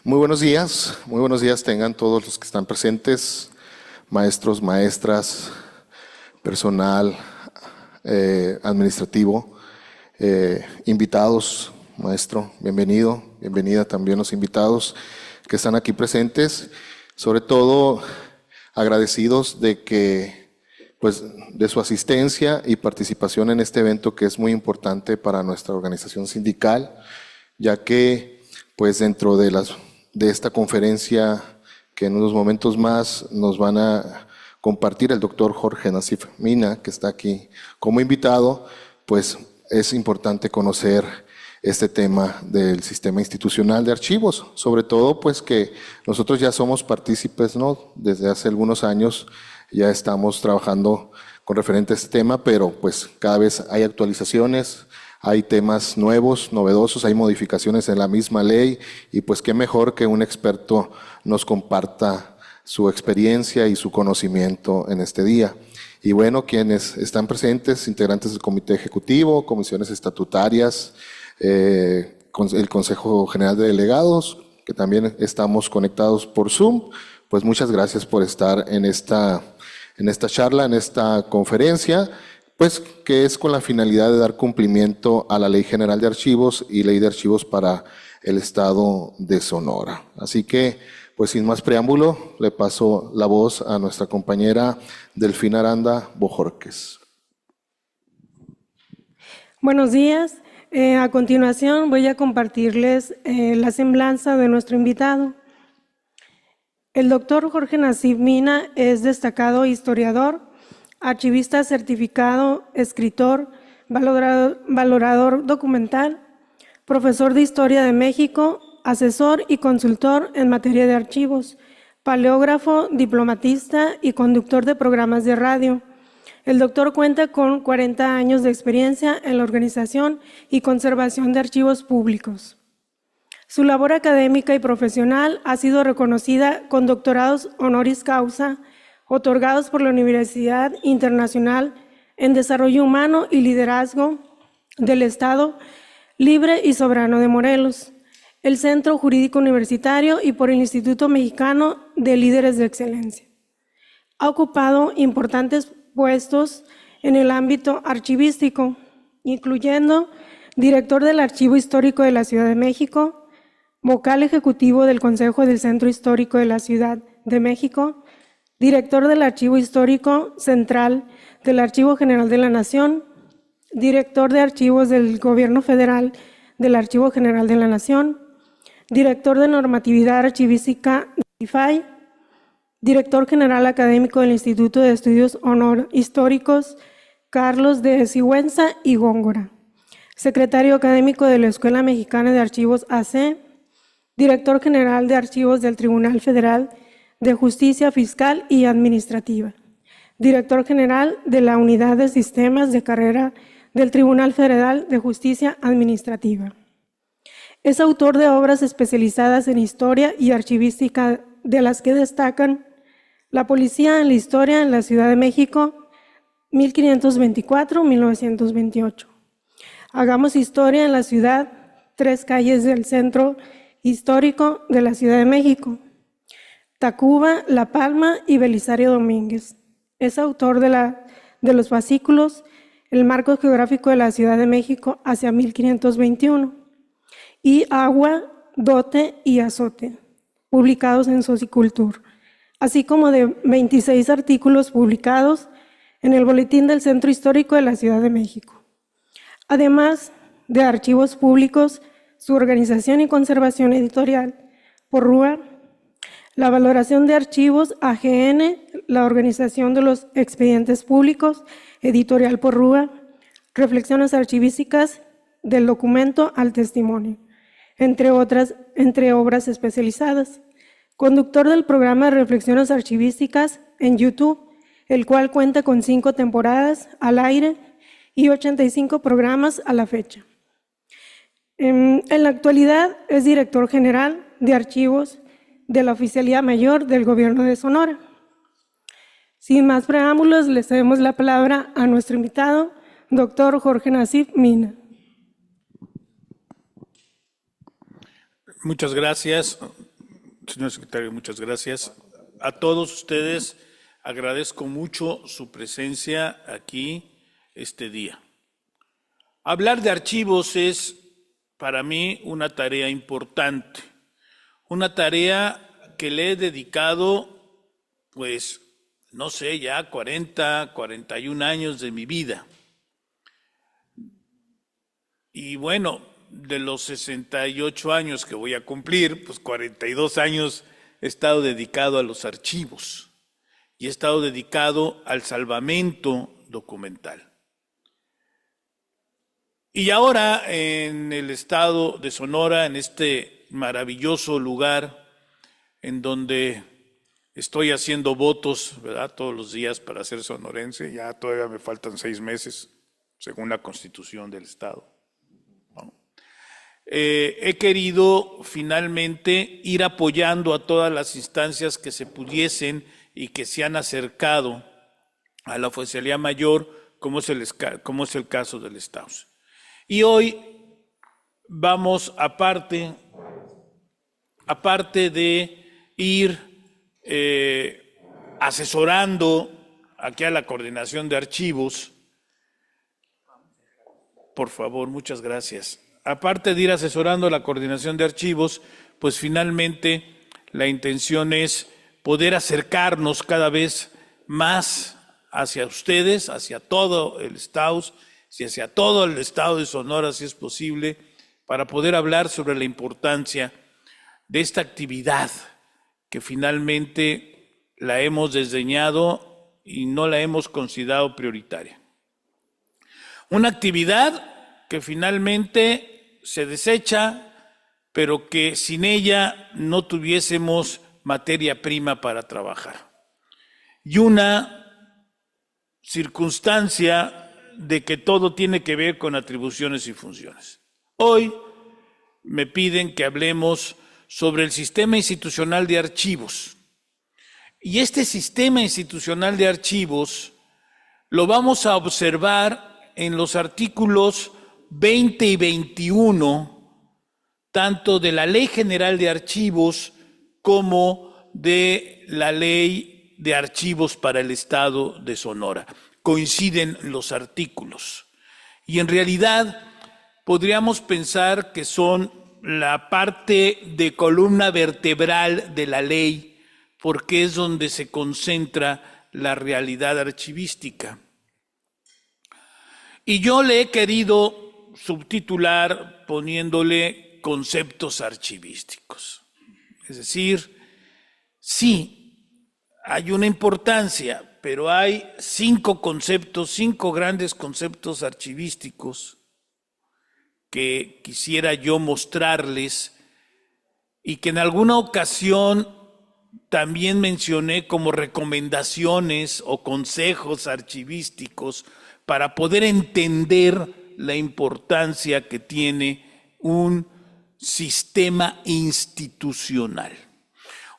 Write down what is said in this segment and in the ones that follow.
Muy buenos días tengan todos los que están presentes, maestros, maestras, personal administrativo, invitados, maestro, bienvenido, bienvenida también los invitados que están aquí presentes, sobre todo agradecidos de su asistencia y participación en este evento que es muy importante para nuestra organización sindical, ya que pues dentro de esta conferencia que en unos momentos más nos van a compartir el doctor Jorge Nasif Mina, que está aquí como invitado, pues es importante conocer este tema del sistema institucional de archivos, sobre todo pues que nosotros ya somos partícipes, ¿no? Desde hace algunos años ya estamos trabajando con referente a este tema, pero pues cada vez hay actualizaciones, hay temas nuevos, novedosos, hay modificaciones en la misma ley y pues qué mejor que un experto nos comparta su experiencia y su conocimiento en este día. Y bueno, quienes están presentes, integrantes del Comité Ejecutivo, comisiones estatutarias, el Consejo General de Delegados, que también estamos conectados por Zoom, pues muchas gracias por estar en esta charla, en esta conferencia, pues que es con la finalidad de dar cumplimiento a la Ley General de Archivos y Ley de Archivos para el Estado de Sonora. Así que, pues sin más preámbulo, le paso la voz a nuestra compañera Delfina Aranda Bojorquez. Buenos días. A continuación voy a compartirles la semblanza de nuestro invitado. El doctor Jorge Nasif Mina es destacado historiador, archivista certificado, escritor, valorador documental, profesor de Historia de México, asesor y consultor en materia de archivos, paleógrafo, diplomatista y conductor de programas de radio. El doctor cuenta con 40 años de experiencia en la organización y conservación de archivos públicos. Su labor académica y profesional ha sido reconocida con doctorados honoris causa, otorgados por la Universidad Internacional en Desarrollo Humano y Liderazgo del Estado Libre y Soberano de Morelos, el Centro Jurídico Universitario y por el Instituto Mexicano de Líderes de Excelencia. Ha ocupado importantes puestos en el ámbito archivístico, incluyendo director del Archivo Histórico de la Ciudad de México, vocal ejecutivo del Consejo del Centro Histórico de la Ciudad de México, director del Archivo Histórico Central del Archivo General de la Nación, director de Archivos del Gobierno Federal del Archivo General de la Nación, director de Normatividad Archivística de IFAI, director general académico del Instituto de Estudios Históricos Carlos de Sigüenza y Góngora, secretario académico de la Escuela Mexicana de Archivos AC, director general de Archivos del Tribunal Federal de Justicia Fiscal y Administrativa, director general de la Unidad de Sistemas de Carrera del Tribunal Federal de Justicia Administrativa. Es autor de obras especializadas en historia y archivística, de las que destacan La Policía en la Historia en la Ciudad de México, 1524-1928. Hagamos Historia en la Ciudad, 3 calles del Centro Histórico de la Ciudad de México, Tacuba, La Palma y Belisario Domínguez. Es autor de los fascículos El Marco Geográfico de la Ciudad de México hacia 1521 y Agua, Dote y Azote, publicados en Socicultur, así como de 26 artículos publicados en el Boletín del Centro Histórico de la Ciudad de México. Además de archivos públicos, su organización y conservación editorial por RUA, la valoración de archivos AGN, la organización de los expedientes públicos, editorial por RUA, reflexiones archivísticas del documento al testimonio, entre obras especializadas. Conductor del programa de reflexiones archivísticas en YouTube, el cual cuenta con 5 temporadas al aire y 85 programas a la fecha. En la actualidad es director general de archivos de la Oficialía Mayor del Gobierno de Sonora. Sin más preámbulos, le cedemos la palabra a nuestro invitado, doctor Jorge Nasif Mina. Muchas gracias. Señor secretario, muchas gracias. A todos ustedes agradezco mucho su presencia aquí este día. Hablar de archivos es para mí una tarea importante, una tarea que le he dedicado, pues, no sé, ya 41 años de mi vida. Y bueno, de los 68 años que voy a cumplir, pues 42 años he estado dedicado a los archivos y he estado dedicado al salvamento documental. Y ahora en el estado de Sonora, en este maravilloso lugar en donde estoy haciendo votos, ¿verdad?, todos los días para ser sonorense, ya todavía me faltan 6 meses, según la Constitución del estado. He querido finalmente ir apoyando a todas las instancias que se pudiesen y que se han acercado a la oficialía mayor, como es el caso del Staus. Y hoy vamos, aparte de ir asesorando aquí a la coordinación de archivos, por favor, muchas gracias. Aparte de ir asesorando la coordinación de archivos, pues finalmente la intención es poder acercarnos cada vez más hacia ustedes, hacia todo el Staus, y hacia todo el estado de Sonora, si es posible, para poder hablar sobre la importancia de esta actividad que finalmente la hemos desdeñado y no la hemos considerado prioritaria. Una actividad que finalmente se desecha, pero que sin ella no tuviésemos materia prima para trabajar. Y una circunstancia de que todo tiene que ver con atribuciones y funciones. Hoy me piden que hablemos sobre el sistema institucional de archivos. Y este sistema institucional de archivos lo vamos a observar en los artículos 20 y 21, tanto de la Ley General de Archivos como de la Ley de Archivos para el Estado de Sonora. Coinciden los artículos. Y en realidad podríamos pensar que son la parte de columna vertebral de la ley, porque es donde se concentra la realidad archivística. Y yo le he querido subtitular poniéndole conceptos archivísticos. Es decir, sí, hay una importancia, pero hay 5 conceptos, 5 grandes conceptos archivísticos que quisiera yo mostrarles y que en alguna ocasión también mencioné como recomendaciones o consejos archivísticos para poder entender la importancia que tiene un sistema institucional.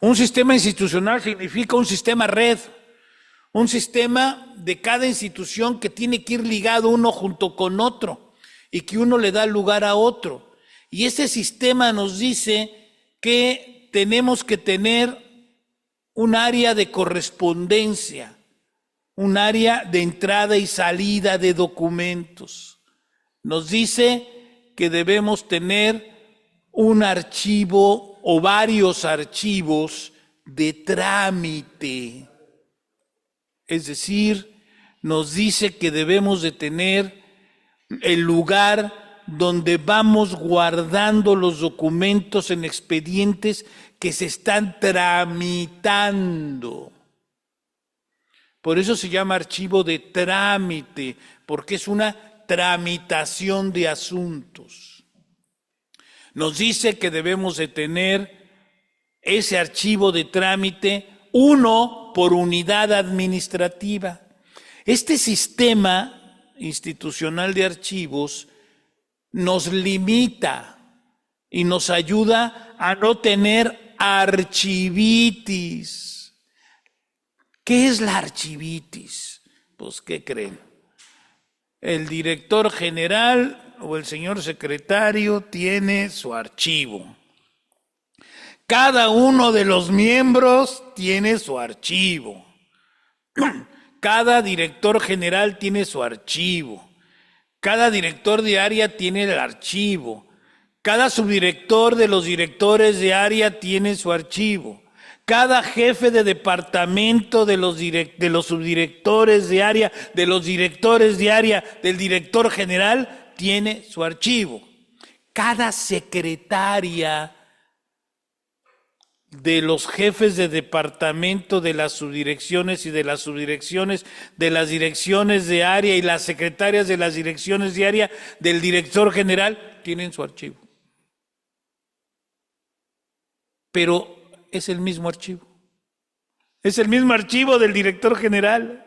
Un sistema institucional significa un sistema red, un sistema de cada institución que tiene que ir ligado uno junto con otro y que uno le da lugar a otro. Y ese sistema nos dice que tenemos que tener un área de correspondencia, un área de entrada y salida de documentos. Nos dice que debemos tener un archivo o varios archivos de trámite. Es decir, nos dice que debemos de tener el lugar donde vamos guardando los documentos en expedientes que se están tramitando. Por eso se llama archivo de trámite, porque es una tramitación de asuntos. Nos dice que debemos de tener ese archivo de trámite, uno por unidad administrativa. Este sistema institucional de archivos nos limita y nos ayuda a no tener archivitis. ¿Qué es la archivitis? Pues, ¿qué creen? El director general o el señor secretario tiene su archivo, Cada uno de los miembros tiene su archivo. Cada director general tiene su archivo. Cada director de área tiene el archivo. Cada subdirector de los directores de área tiene su archivo. Cada jefe de departamento de los subdirectores de área, de los directores de área, del director general, tiene su archivo. Cada secretaria de los jefes de departamento, de las subdirecciones y de las subdirecciones, de las direcciones de área y las secretarias de las direcciones de área del director general, tienen su archivo. Pero es el mismo archivo. Es el mismo archivo del director general,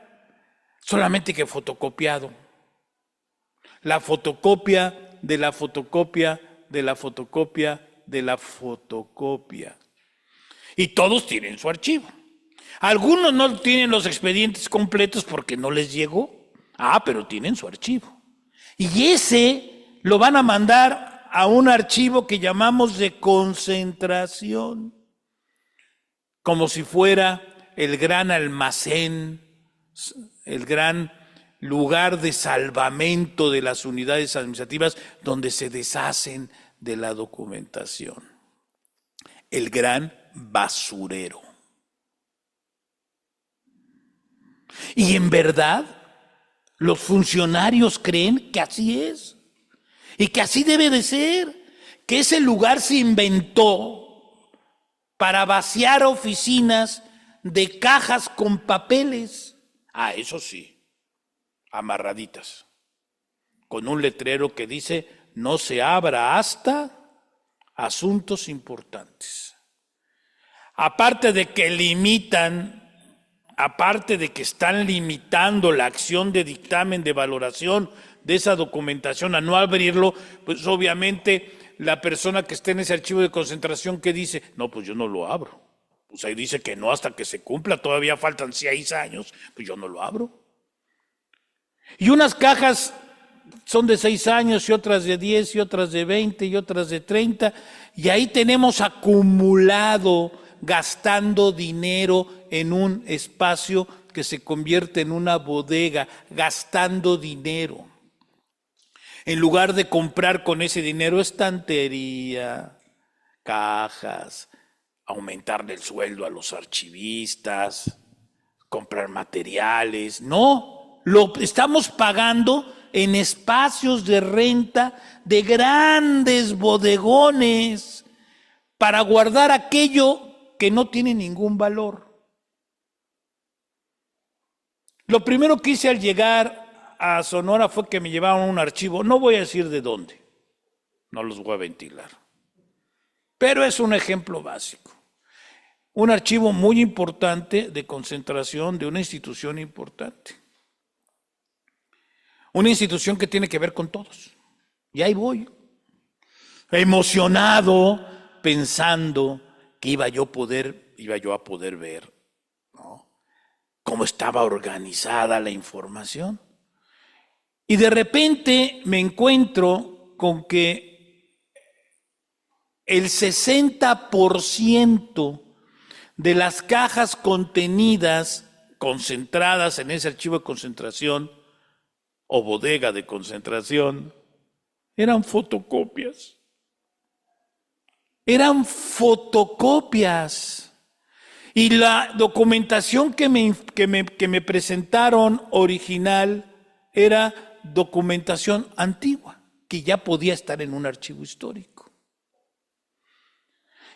solamente que fotocopiado. La fotocopia de la fotocopia de la fotocopia de la fotocopia. Y todos tienen su archivo. Algunos no tienen los expedientes completos porque no les llegó. Pero tienen su archivo. Y ese lo van a mandar a un archivo que llamamos de concentración. Como si fuera el gran almacén, el gran lugar de salvamento de las unidades administrativas donde se deshacen de la documentación. El gran basurero. Y en verdad, los funcionarios creen que así es y que así debe de ser, que ese lugar se inventó para vaciar oficinas de cajas con papeles. Eso sí, amarraditas, con un letrero que dice: no se abra hasta asuntos importantes. Aparte de que están limitando la acción de dictamen, de valoración de esa documentación a no abrirlo, pues obviamente la persona que esté en ese archivo de concentración, ¿qué dice? No, pues yo no lo abro. Pues ahí dice que no hasta que se cumpla, todavía faltan 6 años, pues yo no lo abro. Y unas cajas son de 6 años y otras de 10 y otras de 20 y otras de 30, y ahí tenemos acumulado, gastando dinero en un espacio que se convierte en una bodega, gastando dinero. En lugar de comprar con ese dinero estantería, cajas, aumentarle el sueldo a los archivistas, comprar materiales, no, lo estamos pagando en espacios de renta de grandes bodegones para guardar aquello que no tiene ningún valor. Lo primero que hice al llegar a Sonora fue que me llevaron un archivo, no voy a decir de dónde, no los voy a ventilar, pero es un ejemplo básico. Un archivo muy importante de concentración de una institución importante. Una institución que tiene que ver con todos. Y ahí voy, emocionado, pensando que iba yo a poder ver, ¿no?, cómo estaba organizada la información. Y de repente me encuentro con que el 60% de las cajas contenidas, concentradas en ese archivo de concentración o bodega de concentración, eran fotocopias. Eran fotocopias. Y la documentación que me presentaron original era documentación antigua, que ya podía estar en un archivo histórico.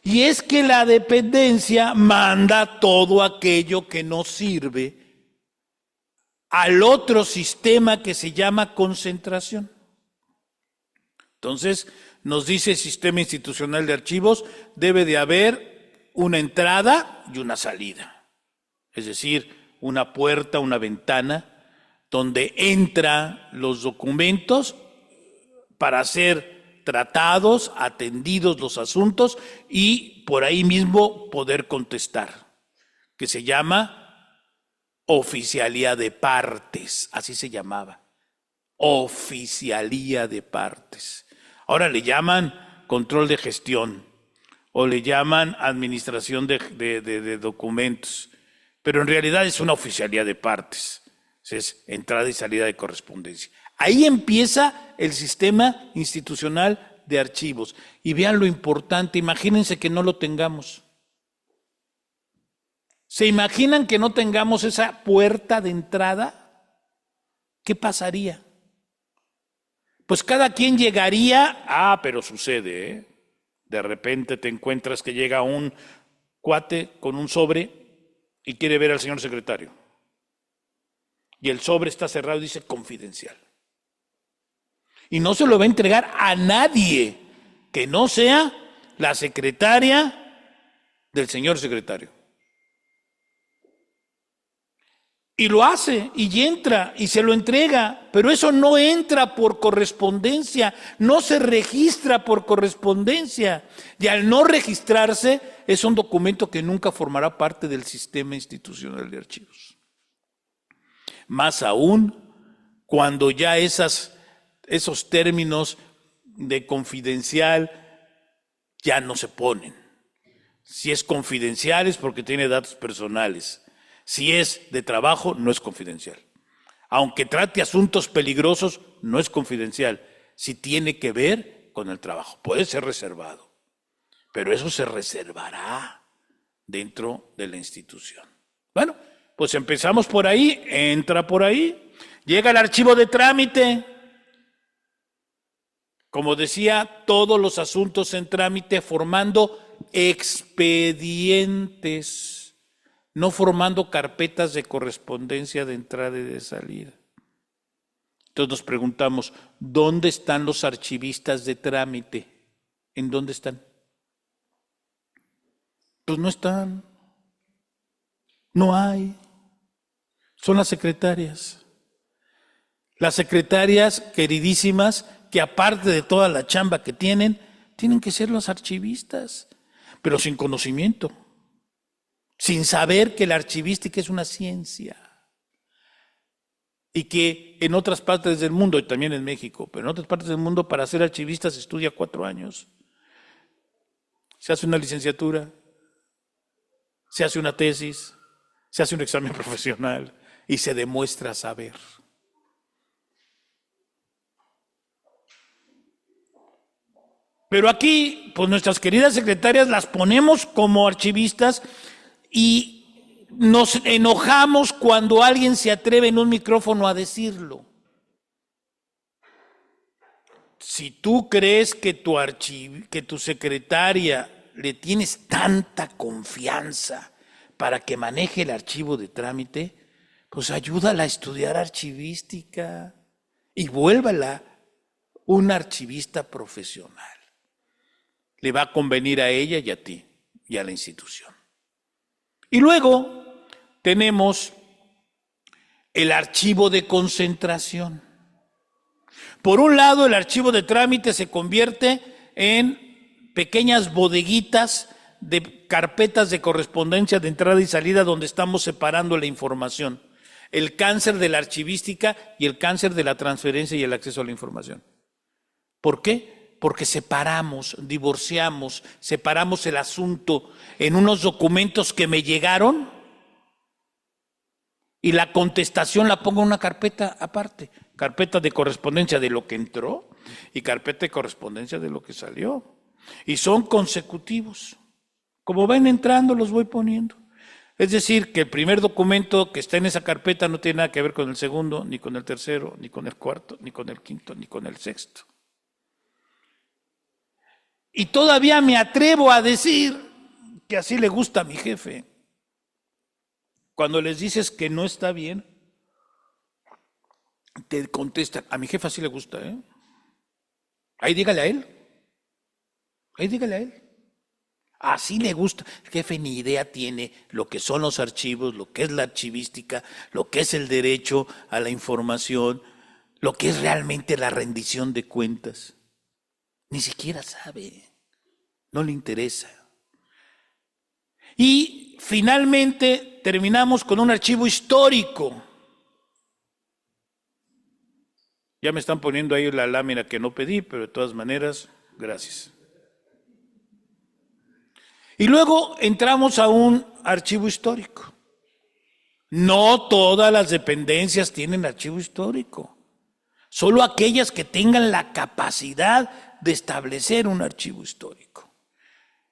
Y es que la dependencia manda todo aquello que no sirve al otro sistema que se llama concentración. Entonces, nos dice el sistema institucional de archivos, debe de haber una entrada y una salida. Es decir, una puerta, una ventana, donde entran los documentos para ser tratados, atendidos los asuntos y por ahí mismo poder contestar, que se llama oficialía de partes, así se llamaba, oficialía de partes. Ahora le llaman control de gestión o le llaman administración de documentos, pero en realidad es una oficialía de partes, es entrada y salida de correspondencia. Ahí empieza el sistema institucional de archivos. Y vean lo importante, imagínense que no lo tengamos. ¿Se imaginan que no tengamos esa puerta de entrada? ¿Qué pasaría? Pues cada quien llegaría, pero sucede, ¿eh? De repente te encuentras que llega un cuate con un sobre y quiere ver al señor secretario. Y el sobre está cerrado y dice confidencial. Y no se lo va a entregar a nadie que no sea la secretaria del señor secretario. Y lo hace, y entra, y se lo entrega, pero eso no entra por correspondencia, no se registra por correspondencia. Y al no registrarse, es un documento que nunca formará parte del sistema institucional de archivos. Más aún, cuando ya esos términos de confidencial ya no se ponen. Si es confidencial es porque tiene datos personales. Si es de trabajo, no es confidencial. Aunque trate asuntos peligrosos, no es confidencial. Si tiene que ver con el trabajo, puede ser reservado. Pero eso se reservará dentro de la institución. Bueno, pues empezamos por ahí, entra por ahí, llega el archivo de trámite. Como decía, todos los asuntos en trámite formando expedientes, no formando carpetas de correspondencia de entrada y de salida. Entonces nos preguntamos, ¿dónde están los archivistas de trámite? ¿En dónde están? Pues no están. No hay. Son las secretarias. Las secretarias queridísimas que aparte de toda la chamba que tienen que ser los archivistas, pero sin conocimiento. Sin saber que la archivística es una ciencia y que en otras partes del mundo, y también en México, pero en otras partes del mundo para ser archivista se estudia 4 años. Se hace una licenciatura, se hace una tesis, se hace un examen profesional y se demuestra saber. Pero aquí, pues nuestras queridas secretarias las ponemos como archivistas y nos enojamos cuando alguien se atreve en un micrófono a decirlo. Si tú crees que tu secretaria le tienes tanta confianza para que maneje el archivo de trámite, pues ayúdala a estudiar archivística y vuélvala un archivista profesional. Le va a convenir a ella y a ti y a la institución. Y luego tenemos el archivo de concentración. Por un lado, el archivo de trámite se convierte en pequeñas bodeguitas de carpetas de correspondencia de entrada y salida donde estamos separando la información. El cáncer de la archivística y el cáncer de la transferencia y el acceso a la información. ¿Por qué? Porque divorciamos, separamos el asunto en unos documentos que me llegaron y la contestación la pongo en una carpeta aparte, carpeta de correspondencia de lo que entró y carpeta de correspondencia de lo que salió. Y son consecutivos. Como van entrando los voy poniendo. Es decir, que el primer documento que está en esa carpeta no tiene nada que ver con el segundo, ni con el tercero, ni con el cuarto, ni con el quinto, ni con el sexto. Y todavía me atrevo a decir que así le gusta a mi jefe. Cuando les dices que no está bien, te contestan, a mi jefe así le gusta, ¿eh? Ahí dígale a él. Así le gusta. El jefe ni idea tiene lo que son los archivos, lo que es la archivística, lo que es el derecho a la información, lo que es realmente la rendición de cuentas. Ni siquiera sabe, no le interesa. Y finalmente terminamos con un archivo histórico. Ya me están poniendo ahí la lámina que no pedí, pero de todas maneras, gracias. Y luego entramos a un archivo histórico. No todas las dependencias tienen archivo histórico. Solo aquellas que tengan la capacidad de establecer un archivo histórico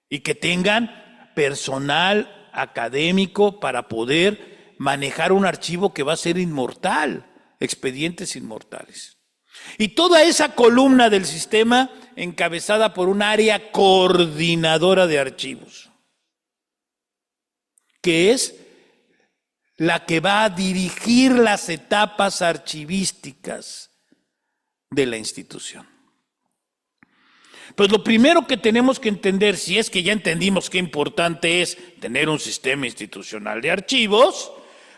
y que tengan personal académico para poder manejar un archivo que va a ser inmortal, expedientes inmortales. Y toda esa columna del sistema encabezada por un área coordinadora de archivos, que es la que va a dirigir las etapas archivísticas de la institución. Pues lo primero que tenemos que entender, si es que ya entendimos qué importante es tener un sistema institucional de archivos,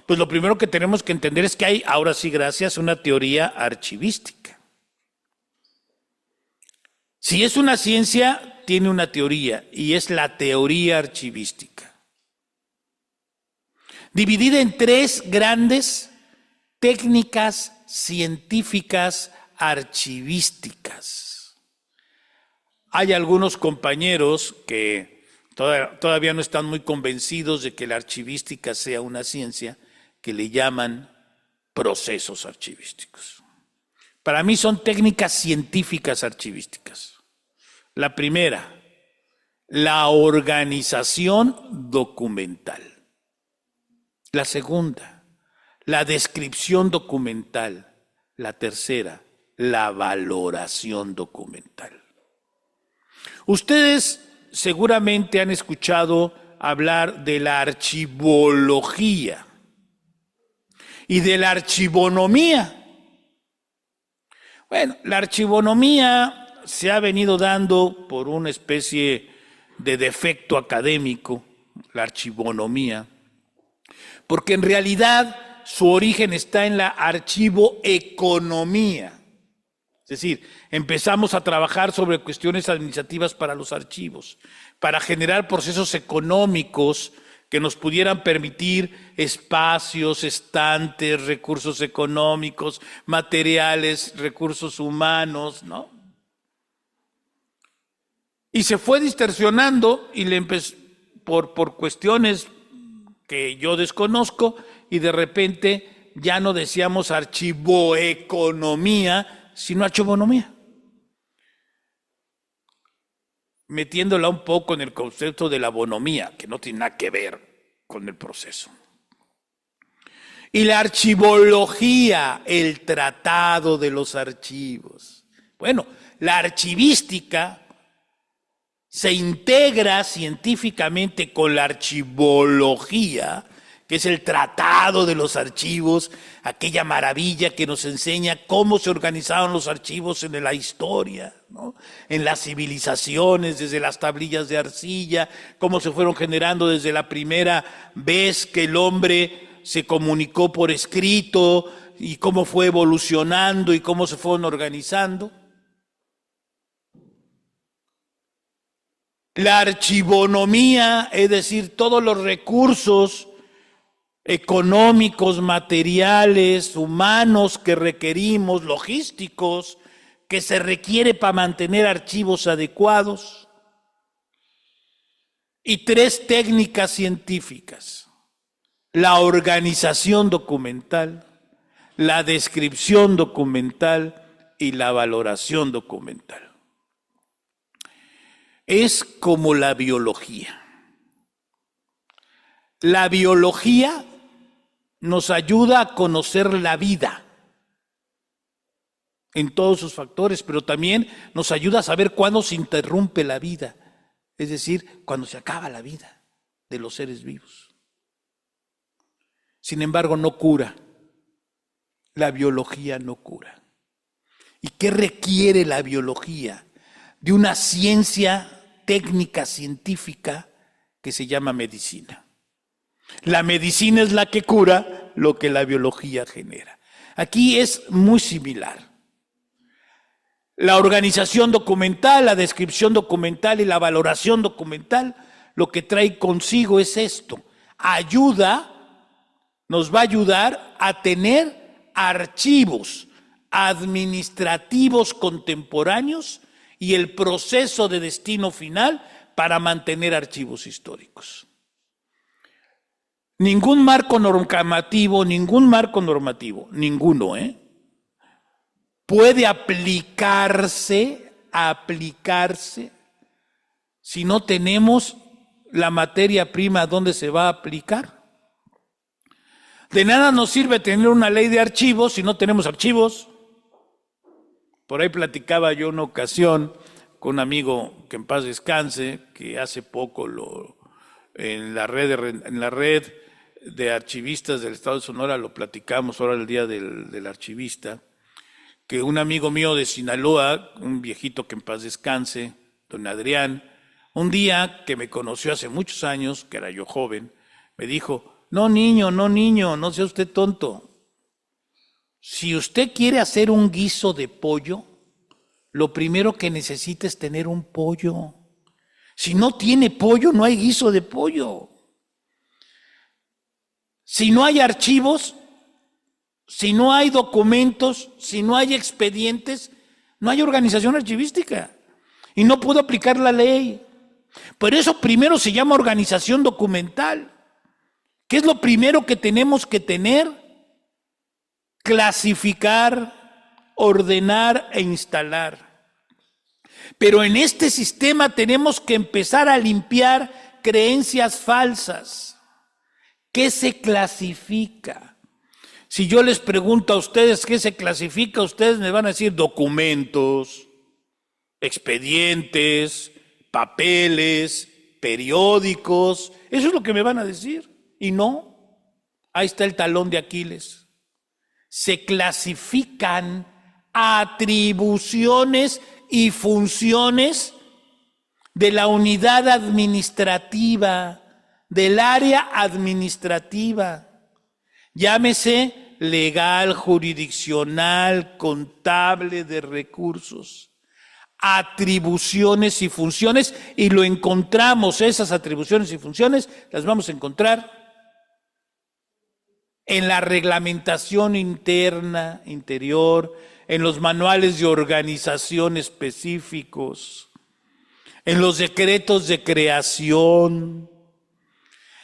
pues lo primero que tenemos que entender es que hay, ahora sí, gracias, una teoría archivística. Si es una ciencia, tiene una teoría, y es la teoría archivística, dividida en 3 grandes técnicas científicas archivísticas. Hay algunos compañeros que todavía no están muy convencidos de que la archivística sea una ciencia, que le llaman procesos archivísticos. Para mí son técnicas científicas archivísticas. La primera, la organización documental. La segunda, la descripción documental. La tercera, la valoración documental. Ustedes seguramente han escuchado hablar de la archivología y de la archivonomía. Bueno, la archivonomía se ha venido dando por una especie de defecto académico, la archivonomía, porque en realidad su origen está en la archivoeconomía. Es decir, empezamos a trabajar sobre cuestiones administrativas para los archivos, para generar procesos económicos que nos pudieran permitir espacios, estantes, recursos económicos, materiales, recursos humanos, ¿no? Y se fue distorsionando y le empezó por cuestiones que yo desconozco, y de repente ya no decíamos archivoeconomía, sino archivonomía, metiéndola un poco en el concepto de la bonomía, que no tiene nada que ver con el proceso. Y la archivología, el tratado de los archivos. Bueno, la archivística se integra científicamente con la archivología, que es el tratado de los archivos, aquella maravilla que nos enseña cómo se organizaron los archivos en la historia, ¿no? En las civilizaciones, desde las tablillas de arcilla, cómo se fueron generando desde la primera vez que el hombre se comunicó por escrito, y cómo fue evolucionando y cómo se fueron organizando. La archivonomía, es decir, todos los recursos económicos, materiales, humanos que requerimos, logísticos, que se requiere para mantener archivos adecuados. Y 3 técnicas científicas: la organización documental, la descripción documental y la valoración documental. Es como la biología. La biología nos ayuda a conocer la vida en todos sus factores, pero también nos ayuda a saber cuándo se interrumpe la vida, es decir, cuándo se acaba la vida de los seres vivos. Sin embargo, no cura. La biología no cura. ¿Y qué requiere la biología? De una ciencia técnica científica que se llama medicina. La medicina es la que cura lo que la biología genera. Aquí es muy similar. La organización documental, la descripción documental y la valoración documental, lo que trae consigo es esto: nos va a ayudar a tener archivos administrativos contemporáneos y el proceso de destino final para mantener archivos históricos. Ningún marco normativo, ninguno, puede aplicarse si no tenemos la materia prima donde se va a aplicar. De nada nos sirve tener una ley de archivos si no tenemos archivos. Por ahí platicaba yo una ocasión con un amigo que en paz descanse, que hace poco en la red de archivistas del Estado de Sonora lo platicamos, ahora el día del archivista, que un amigo mío de Sinaloa, un viejito que en paz descanse, don Adrián, un día que me conoció hace muchos años, que era yo joven, me dijo: no niño, no sea usted tonto. Si usted quiere hacer un guiso de pollo, lo primero que necesita es tener un pollo. Si no tiene pollo, no hay guiso de pollo. Si no hay archivos, si no hay documentos, si no hay expedientes, no hay organización archivística y no puedo aplicar la ley. Por eso primero se llama organización documental. ¿Qué es lo primero que tenemos que tener? Clasificar, ordenar e instalar. Pero en este sistema tenemos que empezar a limpiar creencias falsas. ¿Qué se clasifica? Si yo les pregunto a ustedes qué se clasifica, ustedes me van a decir documentos, expedientes, papeles, periódicos. Eso es lo que me van a decir. Y no, ahí está el talón de Aquiles. Se clasifican atribuciones y funciones de la unidad administrativa, del área administrativa, llámese legal, jurisdiccional, contable, de recursos, atribuciones y funciones, y lo encontramos, esas atribuciones y funciones las vamos a encontrar en la reglamentación interna, interior, en los manuales de organización específicos, en los decretos de creación,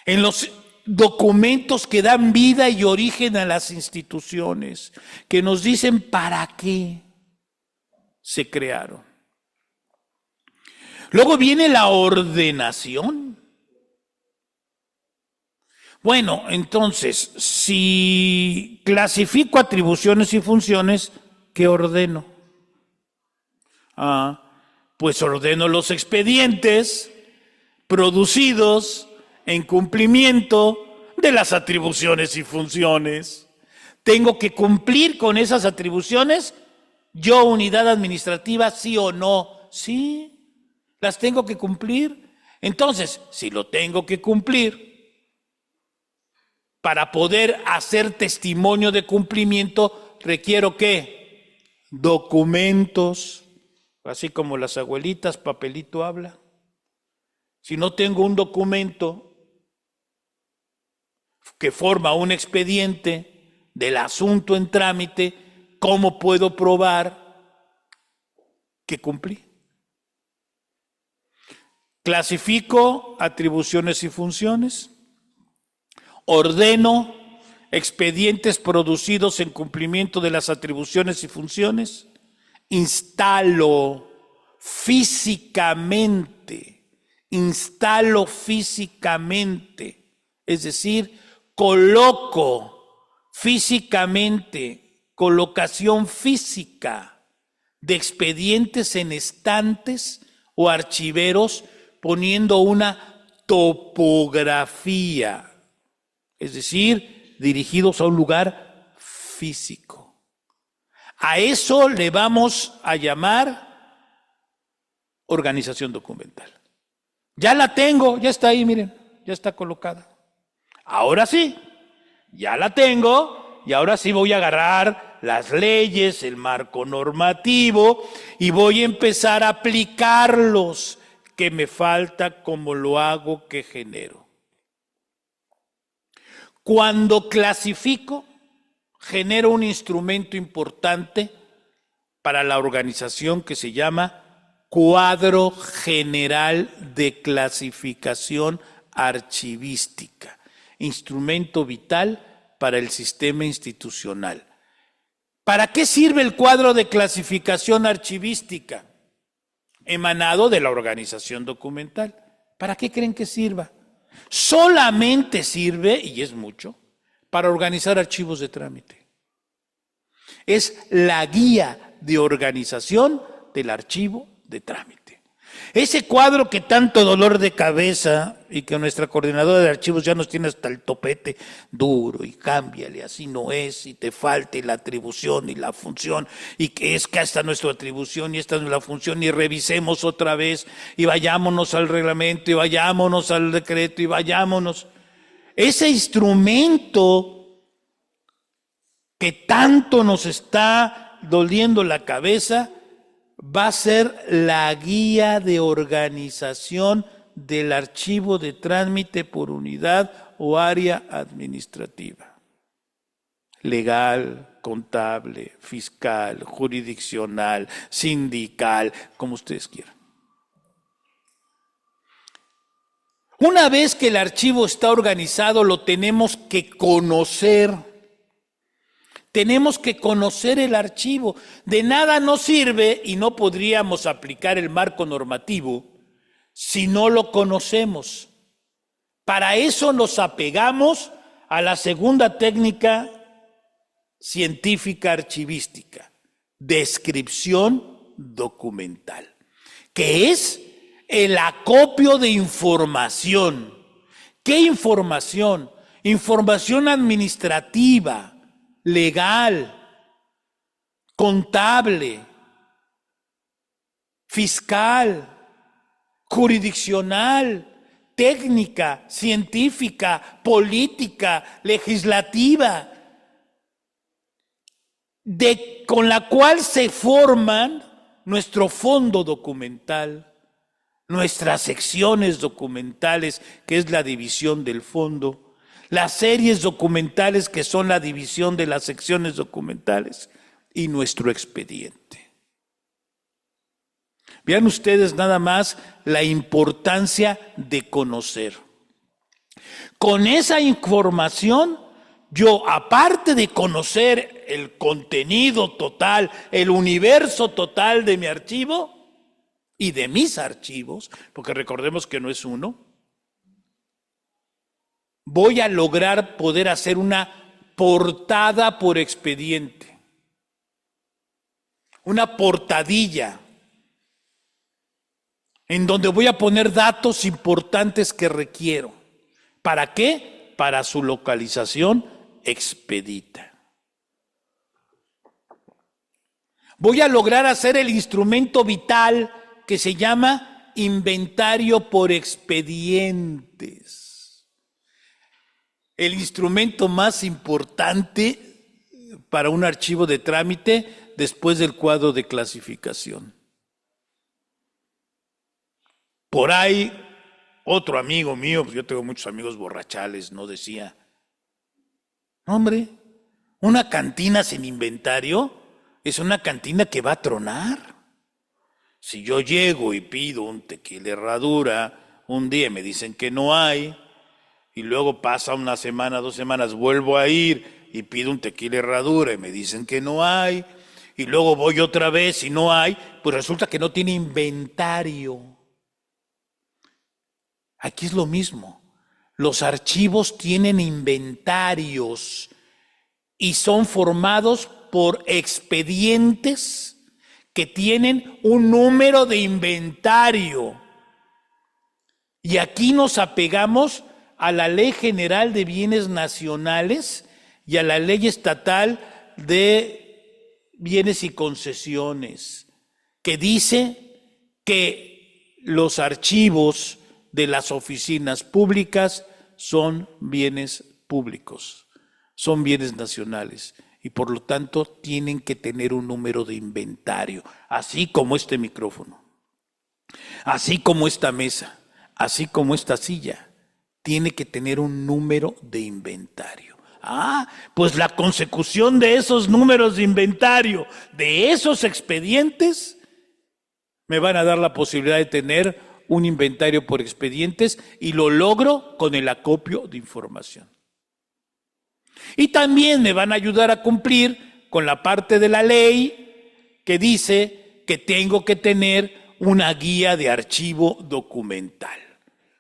en los documentos que dan vida y origen a las instituciones, que nos dicen para qué se crearon. Luego viene la ordenación. Bueno, entonces, si clasifico atribuciones y funciones, ¿qué ordeno? Pues ordeno los expedientes producidos en cumplimiento de las atribuciones y funciones. Tengo que cumplir con esas atribuciones, yo, unidad administrativa, sí o no. Sí, las tengo que cumplir. Entonces, si lo tengo que cumplir, para poder hacer testimonio de cumplimiento, requiero ¿qué? Documentos, así como las abuelitas, papelito habla. Si no tengo un documento que forma un expediente del asunto en trámite, ¿cómo puedo probar que cumplí? Clasifico atribuciones y funciones, ordeno expedientes producidos en cumplimiento de las atribuciones y funciones, instalo físicamente, es decir, coloco físicamente, colocación física de expedientes en estantes o archiveros, poniendo una topografía, es decir, dirigidos a un lugar físico. A eso le vamos a llamar organización documental. Ya la tengo, ya está ahí, miren, ya está colocada. Ahora sí, ya la tengo y ahora sí voy a agarrar las leyes, el marco normativo y voy a empezar a aplicarlos. ¿Qué me falta? ¿Cómo lo hago? ¿Qué genero? Cuando clasifico, genero un instrumento importante para la organización que se llama Cuadro General de Clasificación Archivística, instrumento vital para el sistema institucional. ¿Para qué sirve el cuadro de clasificación archivística? Emanado de la organización documental. ¿Para qué creen que sirva? Solamente sirve, y es mucho, para organizar archivos de trámite. Es la guía de organización del archivo de trámite. Ese cuadro que tanto dolor de cabeza y que nuestra coordinadora de archivos ya nos tiene hasta el topete duro y cámbiale, así no es, y te falte la atribución y la función, y que es que esta no es tu atribución y esta no es la función, y revisemos otra vez, y vayámonos al reglamento, y vayámonos al decreto, y vayámonos. Ese instrumento que tanto nos está doliendo la cabeza va a ser la guía de organización del archivo de trámite por unidad o área administrativa. Legal, contable, fiscal, jurisdiccional, sindical, como ustedes quieran. Una vez que el archivo está organizado, lo tenemos que conocer. Tenemos que conocer el archivo. De nada nos sirve y no podríamos aplicar el marco normativo si no lo conocemos. Para eso nos apegamos a la segunda técnica científica archivística, descripción documental, que es el acopio de información. ¿Qué información? Información administrativa, legal, contable, fiscal, jurisdiccional, técnica, científica, política, legislativa, con la cual se forman nuestro fondo documental, nuestras secciones documentales, que es la división del fondo, las series documentales, que son la división de las secciones documentales, y nuestro expediente. Vean ustedes nada más la importancia de conocer. Con esa información, yo, aparte de conocer el contenido total, el universo total de mi archivo y de mis archivos, porque recordemos que no es uno, voy a lograr poder hacer una portada por expediente, una portadilla, en donde voy a poner datos importantes que requiero. ¿Para qué? Para su localización expedita. Voy a lograr hacer el instrumento vital que se llama inventario por expedientes. El instrumento más importante para un archivo de trámite después del cuadro de clasificación. Por ahí, otro amigo mío, pues yo tengo muchos amigos borrachales, no decía, hombre, una cantina sin inventario es una cantina que va a tronar. Si yo llego y pido un tequila herradura, un día me dicen que no hay, y luego pasa una semana, 2 semanas, vuelvo a ir y pido un tequila herradura y me dicen que no hay, y luego voy otra vez y no hay, pues resulta que no tiene inventario. Aquí es lo mismo. Los archivos tienen inventarios y son formados por expedientes que tienen un número de inventario. Y aquí nos apegamos a la Ley General de Bienes Nacionales y a la Ley Estatal de Bienes y Concesiones, que dice que los archivos de las oficinas públicas son bienes públicos, son bienes nacionales y por lo tanto tienen que tener un número de inventario, así como este micrófono, así como esta mesa, así como esta silla, tiene que tener un número de inventario. Pues la consecución de esos números de inventario, de esos expedientes, Me van a dar la posibilidad de tener un inventario por expedientes y lo logro con el acopio de información. Y también me van a ayudar a cumplir con la parte de la ley que dice que tengo que tener una guía de archivo documental.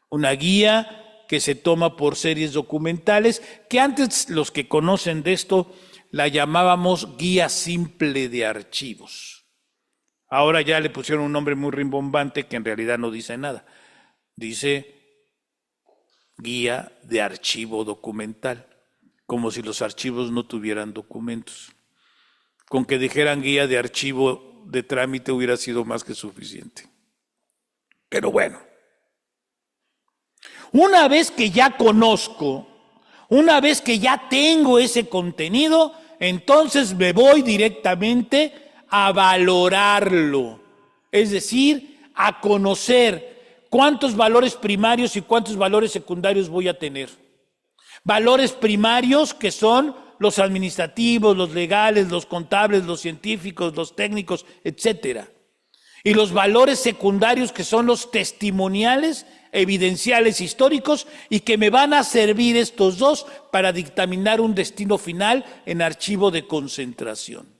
Una guía que se toma por series documentales, que antes los que conocen de esto la llamábamos guía simple de archivos. Ahora ya le pusieron un nombre muy rimbombante que en realidad no dice nada. Dice guía de archivo documental, como si los archivos no tuvieran documentos. Con que dijeran guía de archivo de trámite hubiera sido más que suficiente. Pero bueno, una vez que ya conozco, una vez que ya tengo ese contenido, entonces me voy directamente a valorarlo, es decir, a conocer cuántos valores primarios y cuántos valores secundarios voy a tener. Valores primarios que son los administrativos, los legales, los contables, los científicos, los técnicos, etcétera. Y los valores secundarios que son los testimoniales, evidenciales, históricos, y que me van a servir estos dos para dictaminar un destino final en archivo de concentración.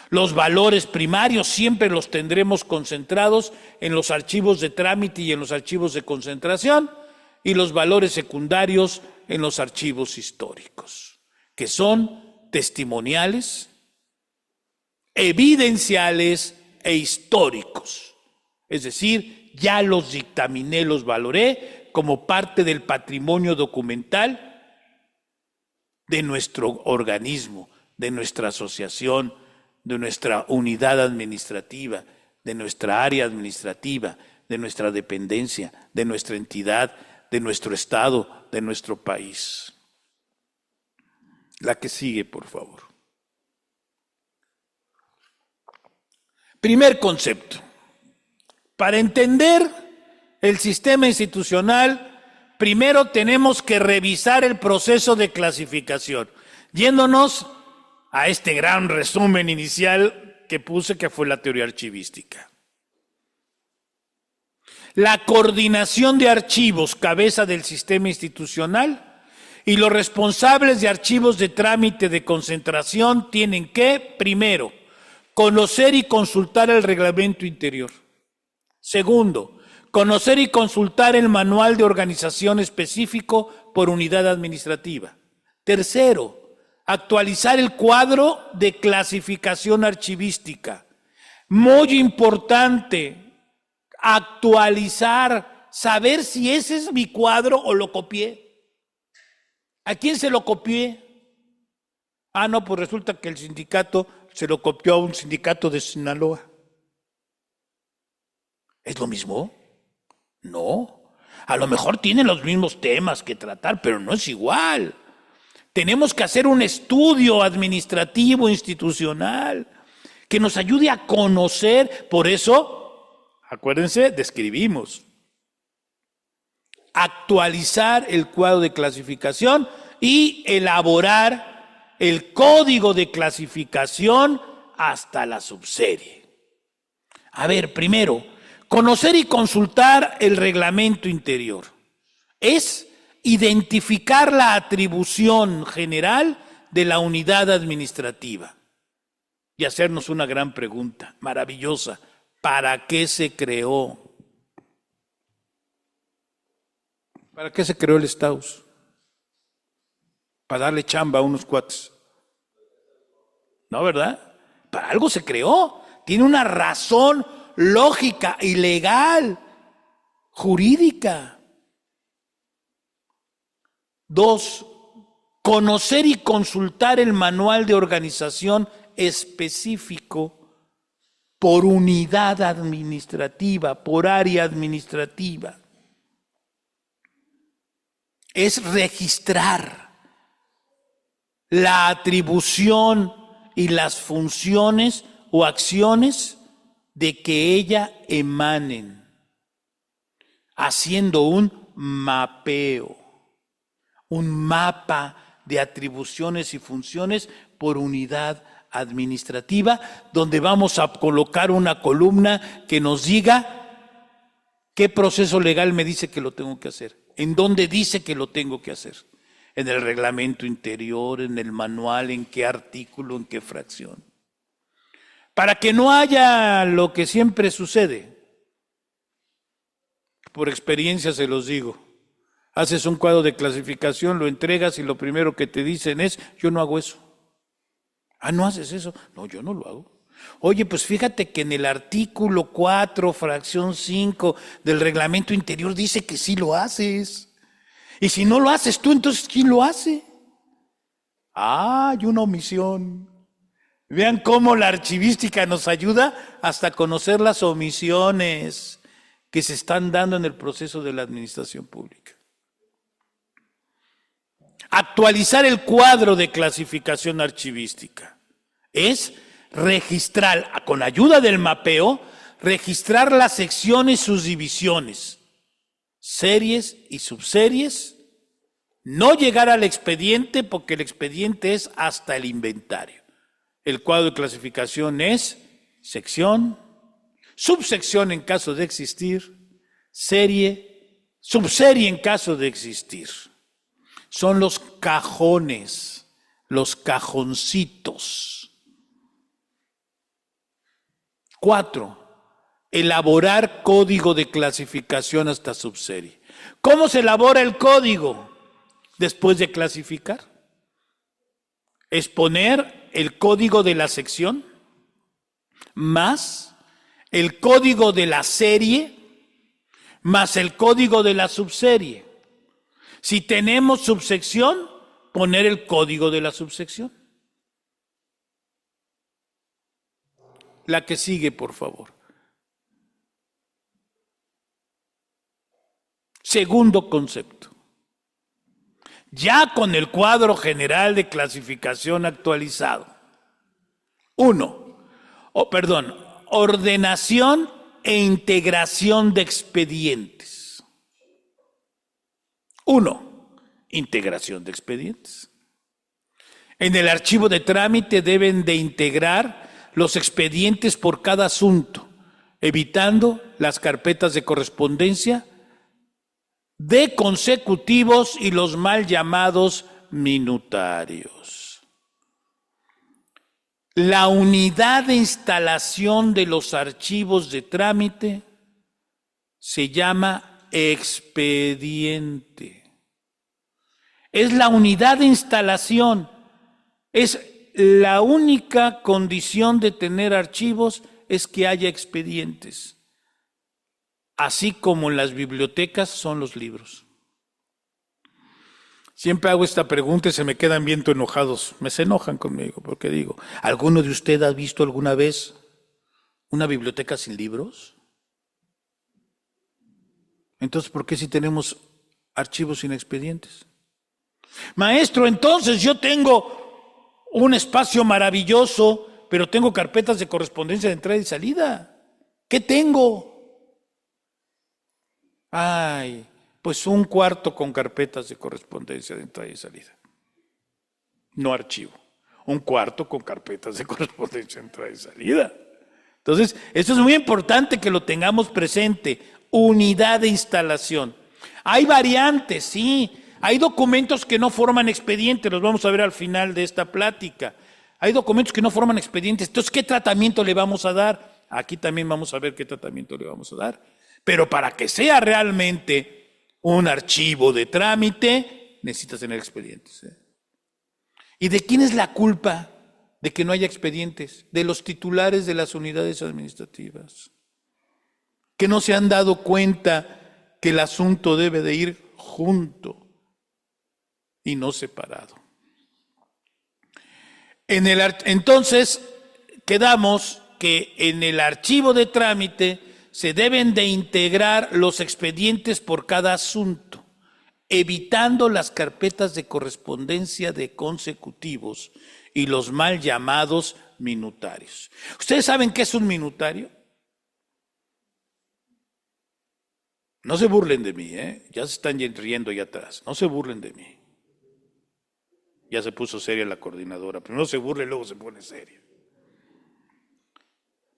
Los valores primarios siempre los tendremos concentrados en los archivos de trámite y en los archivos de concentración, y los valores secundarios en los archivos históricos, que son testimoniales, evidenciales e históricos. Es decir, ya los dictaminé, los valoré como parte del patrimonio documental de nuestro organismo, de nuestra asociación, de nuestra unidad administrativa, de nuestra área administrativa, de nuestra dependencia, de nuestra entidad, de nuestro estado, de nuestro país. La que sigue, por favor. Primer concepto. Para entender el sistema institucional, primero tenemos que revisar el proceso de clasificación, yéndonos a este gran resumen inicial que puse, que fue la teoría archivística. La coordinación de archivos, cabeza del sistema institucional, y los responsables de archivos de trámite de concentración tienen que, primero, conocer y consultar el reglamento interior. Segundo, conocer y consultar el manual de organización específico por unidad administrativa. Tercero, actualizar el cuadro de clasificación archivística. Muy importante, actualizar, saber si ese es mi cuadro o lo copié. ¿A quién se lo copié? Ah, no, pues resulta que el sindicato se lo copió a un sindicato de Sinaloa. ¿Es lo mismo? No. A lo mejor tienen los mismos temas que tratar, pero no es igual. Tenemos que hacer un estudio administrativo, institucional, que nos ayude a conocer. Por eso, acuérdense, describimos. Actualizar el cuadro de clasificación y elaborar el código de clasificación hasta la subserie. A ver, primero, conocer y consultar el reglamento interior. Es identificar la atribución general de la unidad administrativa y hacernos una gran pregunta, maravillosa. ¿Para qué se creó? ¿Para qué se creó el Staus? Para darle chamba a unos cuates. ¿No, verdad? Para algo se creó. Tiene una razón lógica y legal, jurídica. 2, conocer y consultar el manual de organización específico por unidad administrativa, por área administrativa. Es registrar la atribución y las funciones o acciones de que ella emanen, haciendo un mapeo. Un mapa de atribuciones y funciones por unidad administrativa, donde vamos a colocar una columna que nos diga qué proceso legal me dice que lo tengo que hacer, en dónde dice que lo tengo que hacer, en el reglamento interior, en el manual, en qué artículo, en qué fracción. Para que no haya lo que siempre sucede. Por experiencia se los digo. Haces un cuadro de clasificación, lo entregas y lo primero que te dicen es, yo no hago eso. Ah, ¿no haces eso? No, yo no lo hago. Oye, pues fíjate que en el artículo 4, fracción 5 del reglamento interior dice que sí lo haces. Y si no lo haces tú, entonces ¿quién lo hace? Ah, hay una omisión. Vean cómo la archivística nos ayuda hasta conocer las omisiones que se están dando en el proceso de la administración pública. Actualizar el cuadro de clasificación archivística es registrar, con ayuda del mapeo, registrar las secciones, sus divisiones, series y subseries, no llegar al expediente porque el expediente es hasta el inventario. El cuadro de clasificación es sección, subsección en caso de existir, serie, subserie en caso de existir. Son los cajones, los cajoncitos. 4. Elaborar código de clasificación hasta subserie. ¿Cómo se elabora el código después de clasificar? Es poner el código de la sección más el código de la serie más el código de la subserie. Si tenemos subsección, poner el código de la subsección. La que sigue, por favor. Segundo concepto. Ya con el cuadro general de clasificación actualizado. 1. Ordenación e integración de expedientes. 1. Integración de expedientes. En el archivo de trámite deben de integrar los expedientes por cada asunto, evitando las carpetas de correspondencia de consecutivos y los mal llamados minutarios. La unidad de instalación de los archivos de trámite se llama expediente. Es la unidad de instalación. Es la única condición de tener archivos es que haya expedientes. Así como en las bibliotecas son los libros. Siempre hago esta pregunta y se me quedan bien enojados. Se enojan conmigo porque digo, ¿alguno de ustedes ha visto alguna vez una biblioteca sin libros? Entonces, ¿por qué si tenemos archivos sin expedientes? Maestro, entonces yo tengo un espacio maravilloso, pero tengo carpetas de correspondencia de entrada y salida. ¿Qué tengo? Ay, pues un cuarto con carpetas de correspondencia de entrada y salida. No archivo. Un cuarto con carpetas de correspondencia de entrada y salida. Entonces, esto es muy importante que lo tengamos presente. Unidad de instalación. Hay variantes, sí. Hay documentos que no forman expediente, los vamos a ver al final de esta plática. Hay documentos que no forman expedientes. Entonces, ¿qué tratamiento le vamos a dar? Aquí también vamos a ver qué tratamiento le vamos a dar. Pero para que sea realmente un archivo de trámite, necesitas tener expedientes. ¿Y de quién es la culpa de que no haya expedientes? De los titulares de las unidades administrativas, que no se han dado cuenta que el asunto debe de ir junto y no separado. Entonces, quedamos que en el archivo de trámite se deben de integrar los expedientes por cada asunto, evitando las carpetas de correspondencia de consecutivos y los mal llamados minutarios. ¿Ustedes saben qué es un minutario? No se burlen de mí, ya se están riendo allá atrás, no se burlen de mí. Ya se puso seria la coordinadora, primero se burla y luego se pone seria.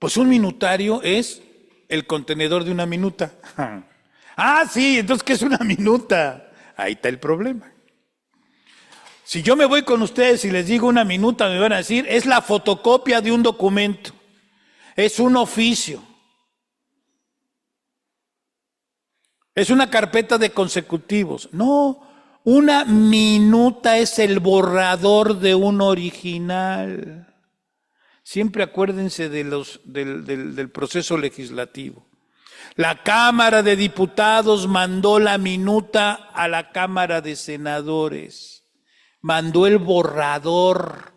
Pues un minutario es el contenedor de una minuta. Ah, sí, entonces, ¿qué es una minuta? Ahí está el problema. Si yo me voy con ustedes y les digo una minuta, me van a decir, es la fotocopia de un documento, es un oficio, es una carpeta de consecutivos. No, una minuta es el borrador de un original. Siempre acuérdense de del proceso legislativo. La Cámara de Diputados mandó la minuta a la Cámara de Senadores. Mandó el borrador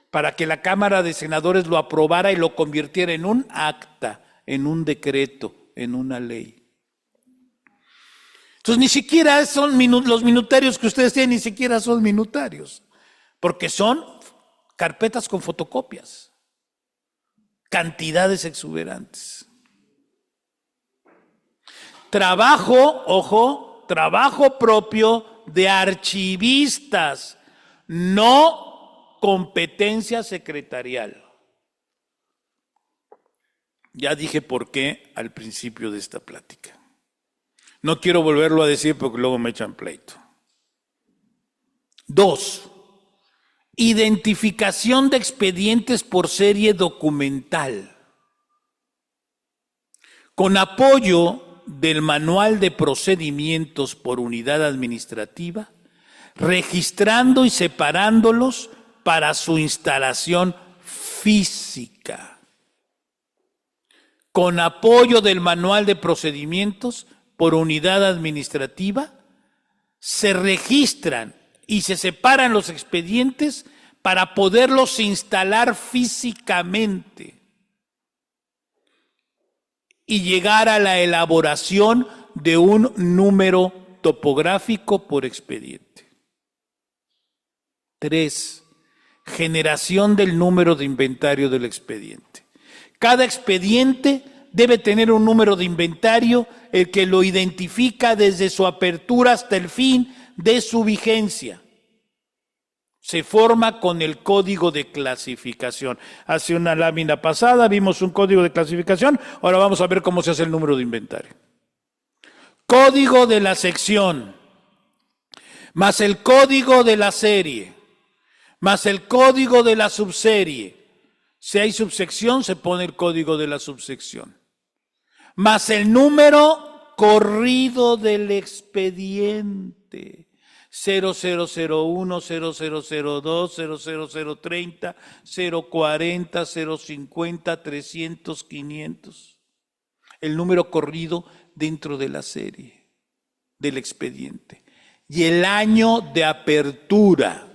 para que la Cámara de Senadores lo aprobara y lo convirtiera en un acta, en un decreto, en una ley. Entonces ni siquiera son los minutarios que ustedes tienen, ni siquiera son minutarios, porque son carpetas con fotocopias, cantidades exuberantes. Trabajo, ojo, trabajo propio de archivistas, no competencia secretarial. Ya dije por qué al principio de esta plática. No quiero volverlo a decir porque luego me echan pleito. 2. Identificación de expedientes por serie documental. Con apoyo del Manual de Procedimientos por Unidad Administrativa, registrando y separándolos para su instalación física. Con apoyo del Manual de Procedimientos por Unidad Administrativa, se registran y se separan los expedientes para poderlos instalar físicamente y llegar a la elaboración de un número topográfico por expediente. 3. Generación del número de inventario del expediente. Cada expediente debe tener un número de inventario, el que lo identifica desde su apertura hasta el fin de su vigencia. Se forma con el código de clasificación. Hace una lámina pasada vimos un código de clasificación, ahora vamos a ver cómo se hace el número de inventario. Código de la sección, más el código de la serie, más el código de la subserie. Si hay subsección, se pone el código de la subsección. Más el número corrido del expediente. 0001, 0002, 00030, 040, 050, 300, 500. El número corrido dentro de la serie, del expediente. Y el año de apertura,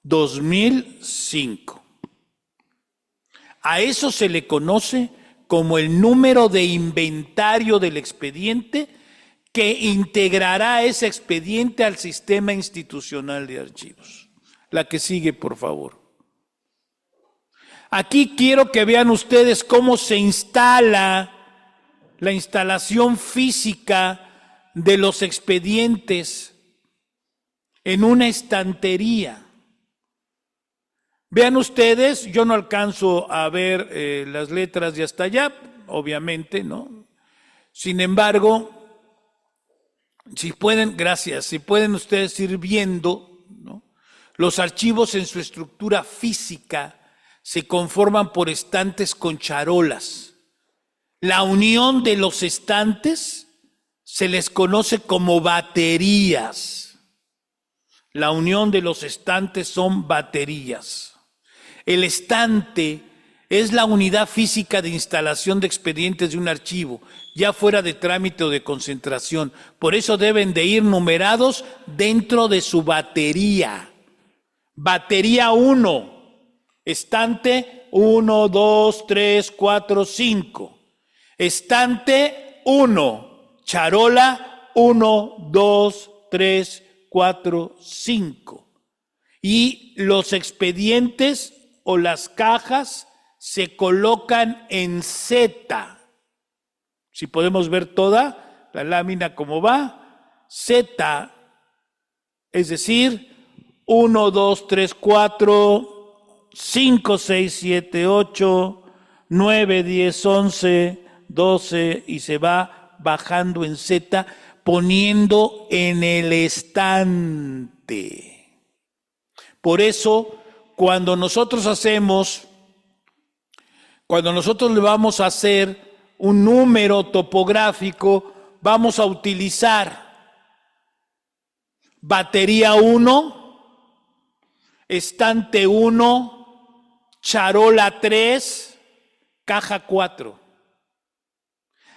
2005. A eso se le conoce como el número de inventario del expediente que integrará ese expediente al sistema institucional de archivos. La que sigue, por favor. Aquí quiero que vean ustedes cómo se instala la instalación física de los expedientes en una estantería. Vean ustedes, yo no alcanzo a ver las letras de hasta allá, obviamente, ¿no? Sin embargo, si pueden, gracias, si pueden ustedes ir viendo, ¿no? Los archivos en su estructura física se conforman por estantes con charolas. La unión de los estantes se les conoce como baterías. La unión de los estantes son baterías. El estante es la unidad física de instalación de expedientes de un archivo, ya fuera de trámite o de concentración. Por eso deben de ir numerados dentro de su batería. Batería 1, estante 1, 2, 3, 4, 5. Estante 1, charola 1, 2, 3, 4, 5. Y los expedientes o las cajas se colocan en Z. Si podemos ver toda la lámina como va, Z, es decir, 1, 2, 3, 4, 5, 6, 7, 8, 9, 10, 11, 12 y se va bajando en Z, poniendo en el estante. Por eso, cuando nosotros le vamos a hacer un número topográfico, vamos a utilizar batería 1, estante 1, charola 3, caja 4.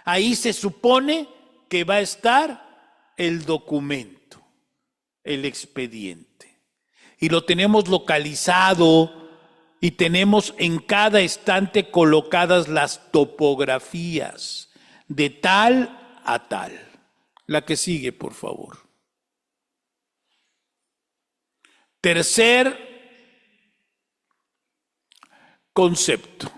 Ahí se supone que va a estar el documento, el expediente. Y lo tenemos localizado y tenemos en cada estante colocadas las topografías de tal a tal. La que sigue, por favor. Tercer concepto,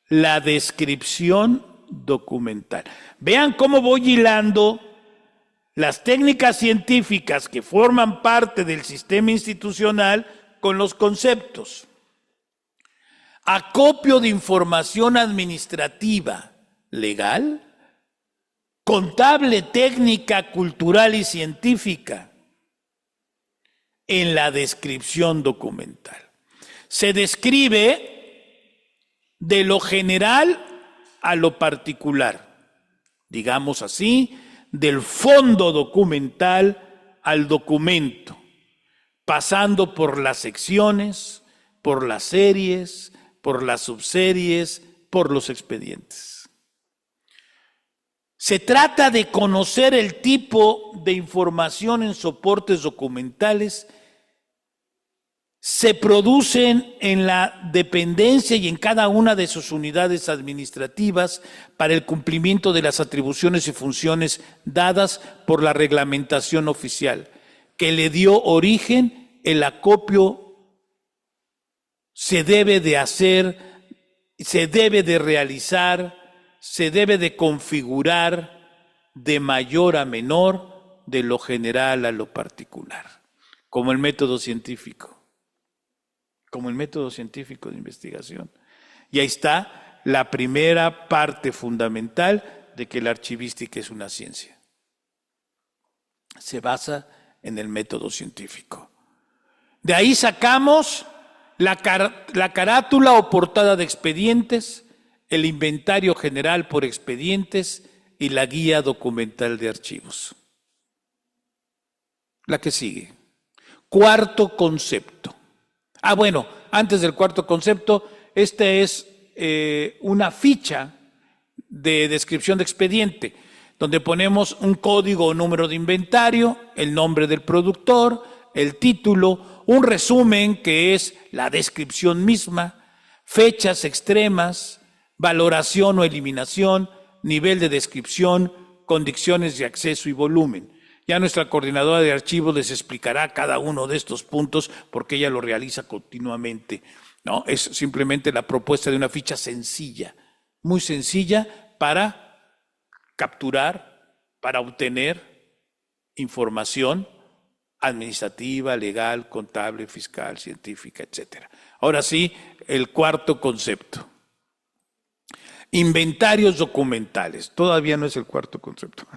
la descripción documental. Vean cómo voy hilando las técnicas científicas que forman parte del sistema institucional con los conceptos. Acopio de información administrativa, legal, contable, técnica, cultural y científica en la descripción documental. Se describe de lo general a lo particular, digamos así, del fondo documental al documento, pasando por las secciones, por las series, por las subseries, por los expedientes. Se trata de conocer el tipo de información en soportes documentales se producen en la dependencia y en cada una de sus unidades administrativas para el cumplimiento de las atribuciones y funciones dadas por la reglamentación oficial, que le dio origen. El acopio se debe de hacer, se debe de realizar, se debe de configurar de mayor a menor, de lo general a lo particular, como el método científico. Como el método científico de investigación. Y ahí está la primera parte fundamental de que la archivística es una ciencia. Se basa en el método científico. De ahí sacamos la carátula o portada de expedientes, el inventario general por expedientes y la guía documental de archivos. La que sigue. Cuarto concepto. Bueno, antes del cuarto concepto, esta es una ficha de descripción de expediente, donde ponemos un código o número de inventario, el nombre del productor, el título, un resumen que es la descripción misma, fechas extremas, valoración o eliminación, nivel de descripción, condiciones de acceso y volumen. Ya nuestra coordinadora de archivos les explicará cada uno de estos puntos porque ella lo realiza continuamente, ¿no? Es simplemente la propuesta de una ficha sencilla, muy sencilla para capturar, para obtener información administrativa, legal, contable, fiscal, científica, etc. Ahora sí, el cuarto concepto. Inventarios documentales. Todavía no es el cuarto concepto.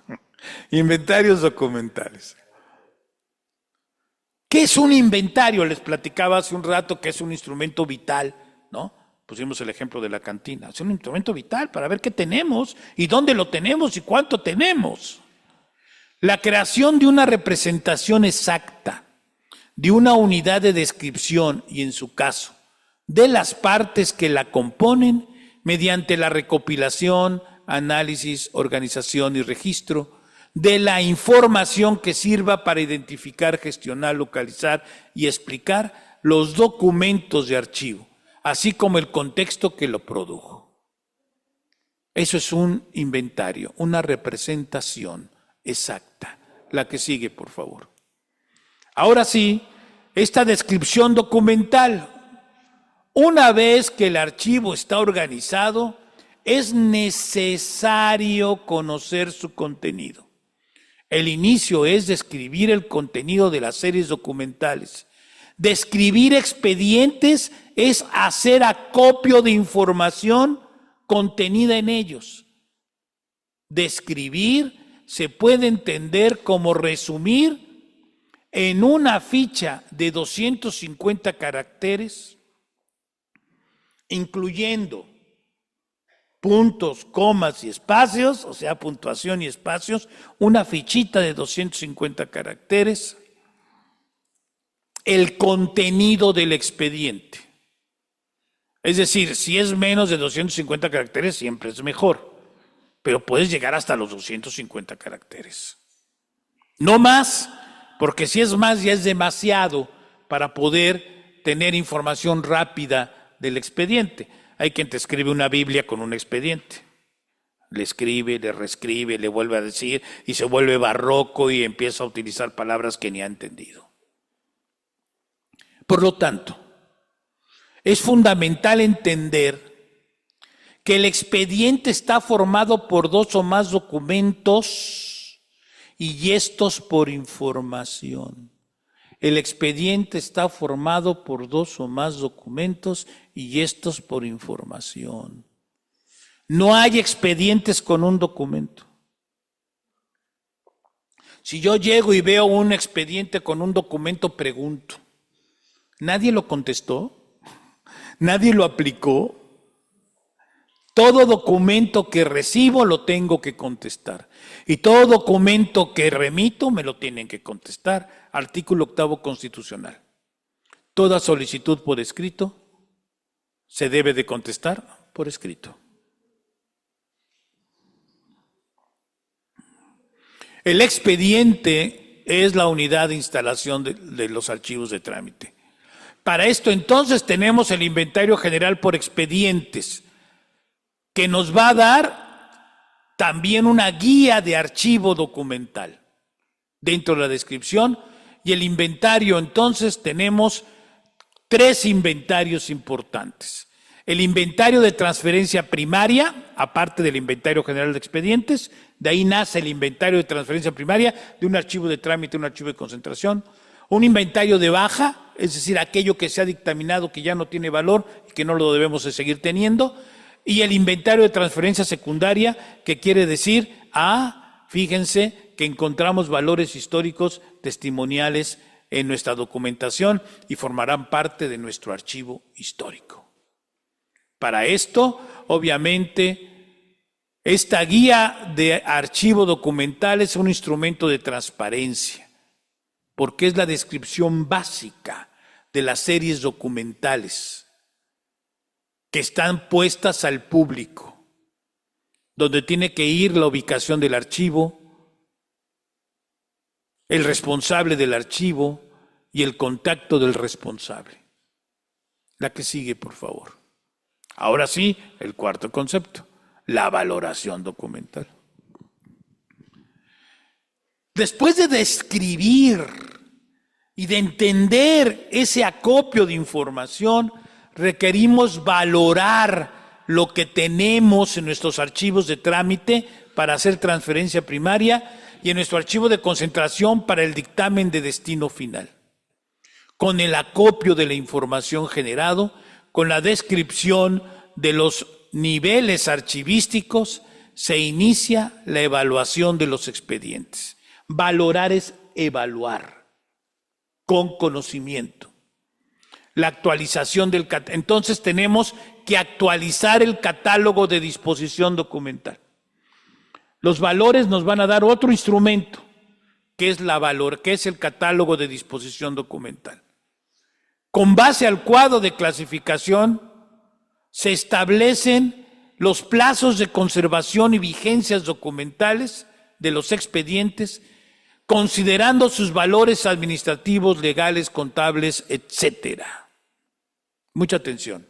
Inventarios documentales. ¿Qué es un inventario? Les platicaba hace un rato que es un instrumento vital, ¿no? Pusimos el ejemplo de la cantina. Es un instrumento vital para ver qué tenemos y dónde lo tenemos y cuánto tenemos. La creación de una representación exacta de una unidad de descripción y, en su caso, de las partes que la componen mediante la recopilación, análisis, organización y registro de la información que sirva para identificar, gestionar, localizar y explicar los documentos de archivo, así como el contexto que lo produjo. Eso es un inventario, una representación exacta. La que sigue, por favor. Ahora sí, esta descripción documental. Una vez que el archivo está organizado, es necesario conocer su contenido. El inicio es describir el contenido de las series documentales, Describir expedientes es hacer acopio de información contenida en ellos. Describir se puede entender como resumir en una ficha de 250 caracteres, incluyendo puntos, comas y espacios, o sea, puntuación y espacios, una fichita de 250 caracteres, el contenido del expediente. Es decir, si es menos de 250 caracteres, siempre es mejor, pero puedes llegar hasta los 250 caracteres. No más, porque si es más ya es demasiado para poder tener información rápida del expediente. Hay quien te escribe una Biblia con un expediente. Le escribe, le reescribe, le vuelve a decir y se vuelve barroco y empieza a utilizar palabras que ni ha entendido. Por lo tanto, es fundamental entender que el expediente está formado por 2 o más documentos y estos por información. El expediente está formado por 2 o más documentos y estos por información. No hay expedientes con un documento. Si yo llego y veo un expediente con un documento, pregunto, ¿nadie lo contestó? ¿Nadie lo aplicó? Todo documento que recibo lo tengo que contestar. Y todo documento que remito me lo tienen que contestar. Artículo 8 constitucional. Toda solicitud por escrito se debe de contestar por escrito. El expediente es la unidad de instalación de los archivos de trámite. Para esto entonces tenemos el inventario general por expedientes, que nos va a dar también una guía de archivo documental dentro de la descripción, y el inventario entonces tenemos 3 inventarios importantes. El inventario de transferencia primaria, aparte del inventario general de expedientes, de ahí nace el inventario de transferencia primaria de un archivo de trámite, un archivo de concentración. Un inventario de baja, es decir, aquello que se ha dictaminado que ya no tiene valor y que no lo debemos de seguir teniendo. Y el inventario de transferencia secundaria, que quiere decir, fíjense que encontramos valores históricos testimoniales en nuestra documentación y formarán parte de nuestro archivo histórico. Para esto, obviamente, esta guía de archivo documental es un instrumento de transparencia, porque es la descripción básica de las series documentales que están puestas al público, donde tiene que ir la ubicación del archivo, el responsable del archivo y el contacto del responsable. La que sigue, por favor. Ahora sí, el 4 concepto, la valoración documental. Después de describir y de entender ese acopio de información, requerimos valorar lo que tenemos en nuestros archivos de trámite para hacer transferencia primaria y en nuestro archivo de concentración para el dictamen de destino final. Con el acopio de la información generado, con la descripción de los niveles archivísticos, se inicia la evaluación de los expedientes. Valorar es evaluar con conocimiento. La actualización del catálogo. Entonces tenemos que actualizar el catálogo de disposición documental. Los valores nos van a dar otro instrumento, que es el catálogo de disposición documental. Con base al cuadro de clasificación, se establecen los plazos de conservación y vigencias documentales de los expedientes, considerando sus valores administrativos, legales, contables, etcétera. Mucha atención.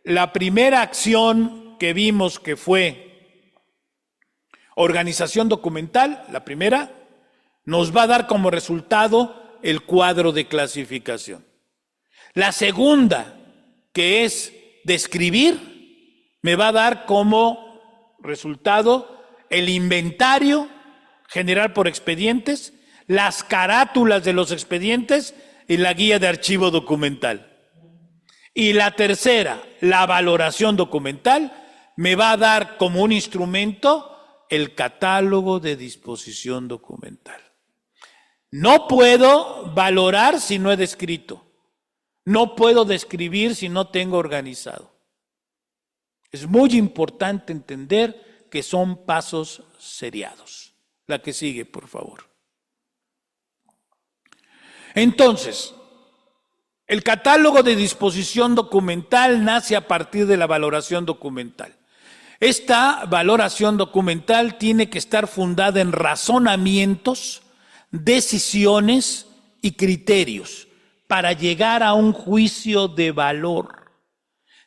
La primera acción que vimos, que fue organización documental, la primera, nos va a dar como resultado el cuadro de clasificación. La segunda, que es describir, me va a dar como resultado el inventario general por expedientes, las carátulas de los expedientes y la guía de archivo documental. Y la tercera, la valoración documental, me va a dar como un instrumento el catálogo de disposición documental. No puedo valorar si no he descrito. No puedo describir si no tengo organizado. Es muy importante entender que son pasos seriados. La que sigue, por favor. Entonces, el catálogo de disposición documental nace a partir de la valoración documental. Esta valoración documental tiene que estar fundada en razonamientos, decisiones y criterios para llegar a un juicio de valor.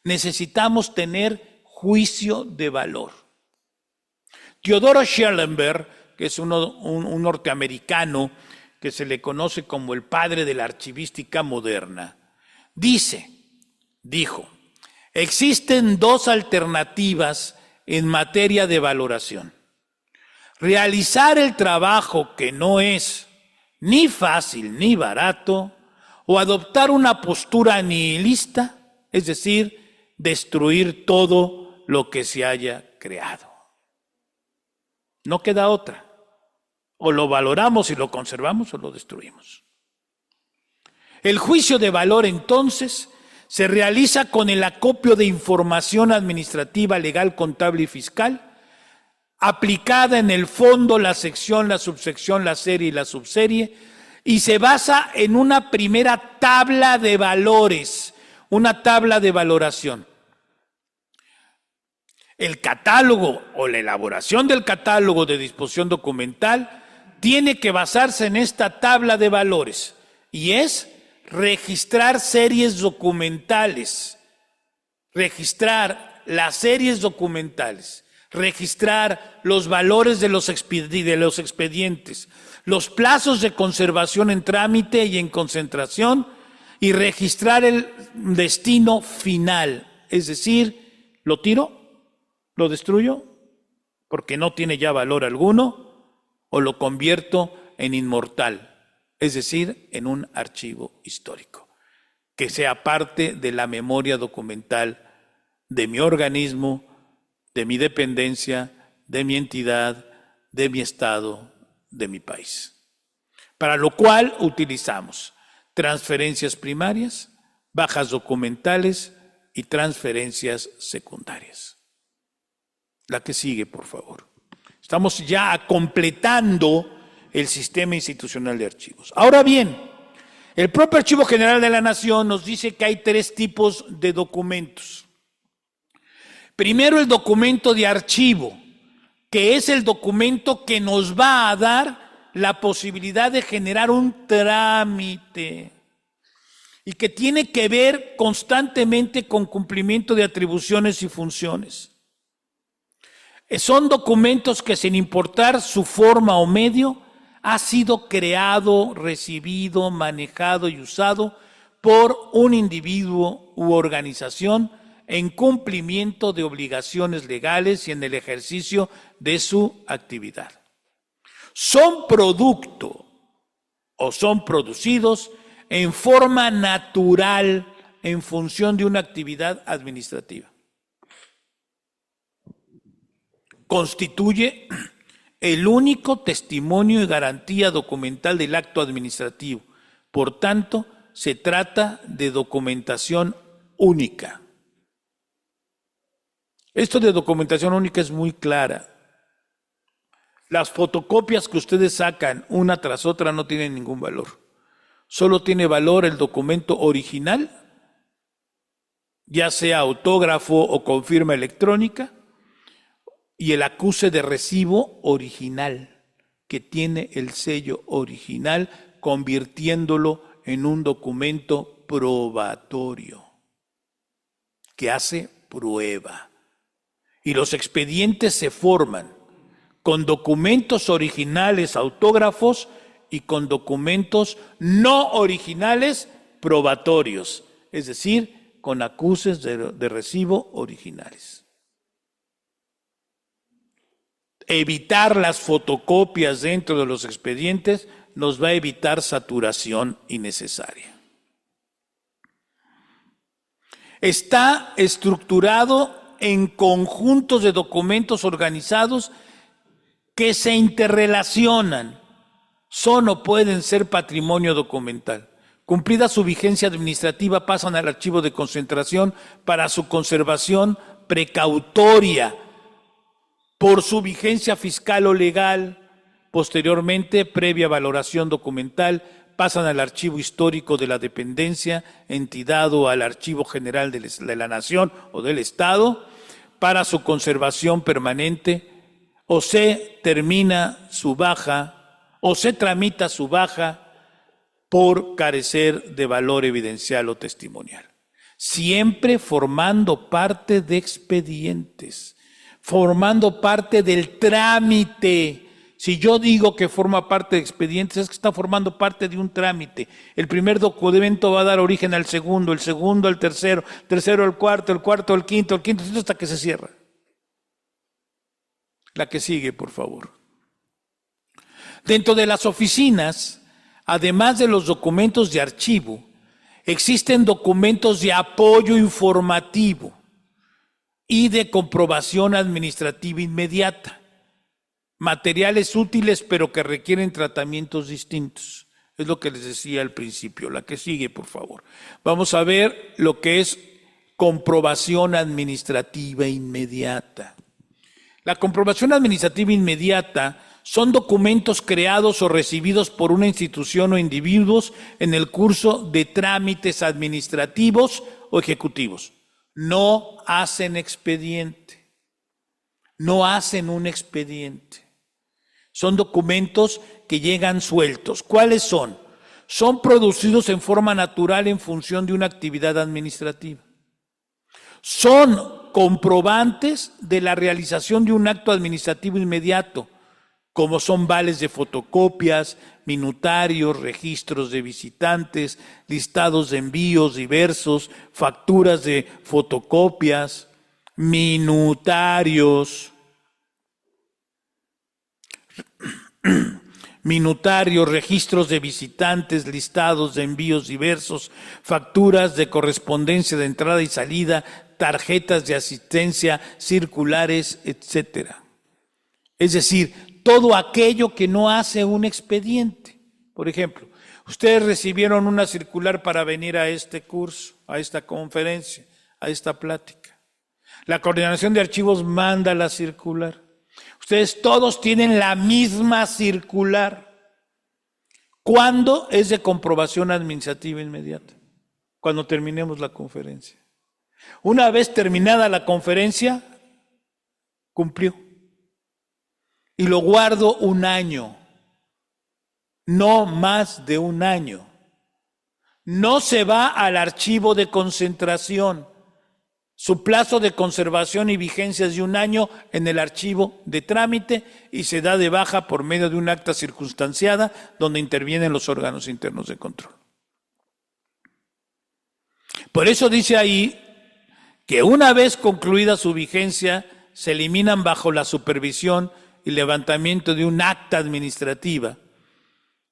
Necesitamos tener juicio de valor. Teodoro Schellenberg, que es un norteamericano que se le conoce como el padre de la archivística moderna, dijo, existen dos alternativas en materia de valoración. Realizar el trabajo que no es ni fácil ni barato, o adoptar una postura nihilista, es decir, destruir todo lo que se haya creado. No queda otra. O lo valoramos y lo conservamos o lo destruimos. El juicio de valor, entonces, se realiza con el acopio de información administrativa, legal, contable y fiscal, aplicada en el fondo, la sección, la subsección, la serie y la subserie, y se basa en una primera tabla de valores, una tabla de valoración. El catálogo o la elaboración del catálogo de disposición documental tiene que basarse en esta tabla de valores, y es registrar series documentales, registrar las series documentales, registrar los valores de los expedientes, los plazos de conservación en trámite y en concentración, y registrar el destino final, es decir, ¿lo tiro? ¿Lo destruyo? Porque no tiene ya valor alguno, o lo convierto en inmortal, es decir, en un archivo histórico, que sea parte de la memoria documental de mi organismo, de mi dependencia, de mi entidad, de mi estado, de mi país. Para lo cual utilizamos transferencias primarias, bajas documentales y transferencias secundarias. La que sigue, por favor. Estamos ya completando el sistema institucional de archivos. Ahora bien, el propio Archivo General de la Nación nos dice que hay tres tipos de documentos. Primero, el documento de archivo, que es el documento que nos va a dar la posibilidad de generar un trámite y que tiene que ver constantemente con cumplimiento de atribuciones y funciones. Son documentos que, sin importar su forma o medio, ha sido creado, recibido, manejado y usado por un individuo u organización en cumplimiento de obligaciones legales y en el ejercicio de su actividad. Son producto o son producidos en forma natural en función de una actividad administrativa. Constituye el único testimonio y garantía documental del acto administrativo. Por tanto, se trata de documentación única. Esto de documentación única es muy clara. Las fotocopias que ustedes sacan una tras otra no tienen ningún valor. Solo tiene valor el documento original, ya sea autógrafo o con firma electrónica, y el acuse de recibo original, que tiene el sello original, convirtiéndolo en un documento probatorio, que hace prueba. Y los expedientes se forman con documentos originales autógrafos y con documentos no originales probatorios, es decir, con acuses de recibo originales. Evitar las fotocopias dentro de los expedientes nos va a evitar saturación innecesaria. Está estructurado en conjuntos de documentos organizados que se interrelacionan, son o pueden ser patrimonio documental. Cumplida su vigencia administrativa, pasan al archivo de concentración para su conservación precautoria por su vigencia fiscal o legal. Posteriormente, previa valoración documental, pasan al archivo histórico de la dependencia, entidad o al archivo general de la nación o del Estado para su conservación permanente, o se termina su baja o se tramita su baja por carecer de valor evidencial o testimonial. Siempre formando parte de expedientes, formando parte del trámite. Si yo digo que forma parte de expedientes, es que está formando parte de un trámite. El primer documento va a dar origen al segundo, el segundo al tercero, tercero al cuarto, el cuarto al quinto, hasta que se cierra. La que sigue, por favor. Dentro de las oficinas, además de los documentos de archivo, existen documentos de apoyo informativo y de comprobación administrativa inmediata. Materiales útiles pero que requieren tratamientos distintos. Es lo que les decía al principio. La que sigue, por favor. Vamos a ver lo que es comprobación administrativa inmediata. La comprobación administrativa inmediata son documentos creados o recibidos por una institución o individuos en el curso de trámites administrativos o ejecutivos. No hacen expediente. No hacen un expediente. Son documentos que llegan sueltos. ¿Cuáles son? Son producidos en forma natural en función de una actividad administrativa. Son comprobantes de la realización de un acto administrativo inmediato, como son vales de fotocopias, minutarios, registros de visitantes, listados de envíos diversos, facturas de fotocopias, minutarios, registros de visitantes, listados de envíos diversos, facturas de correspondencia de entrada y salida, tarjetas de asistencia, circulares, etcétera. Es decir, todo aquello que no hace un expediente. Por ejemplo, ustedes recibieron una circular para venir a este curso, a esta conferencia, a esta plática. La coordinación de archivos manda la circular. Ustedes todos tienen la misma circular. ¿Cuándo es de comprobación administrativa inmediata? Cuando terminemos la conferencia. Una vez terminada la conferencia, cumplió. Y lo guardo un año, no más de un año. No se va al archivo de concentración. Su plazo de conservación y vigencia es de un año en el archivo de trámite y se da de baja por medio de un acta circunstanciada donde intervienen los órganos internos de control. Por eso dice ahí que una vez concluida su vigencia se eliminan bajo la supervisión y levantamiento de un acta administrativa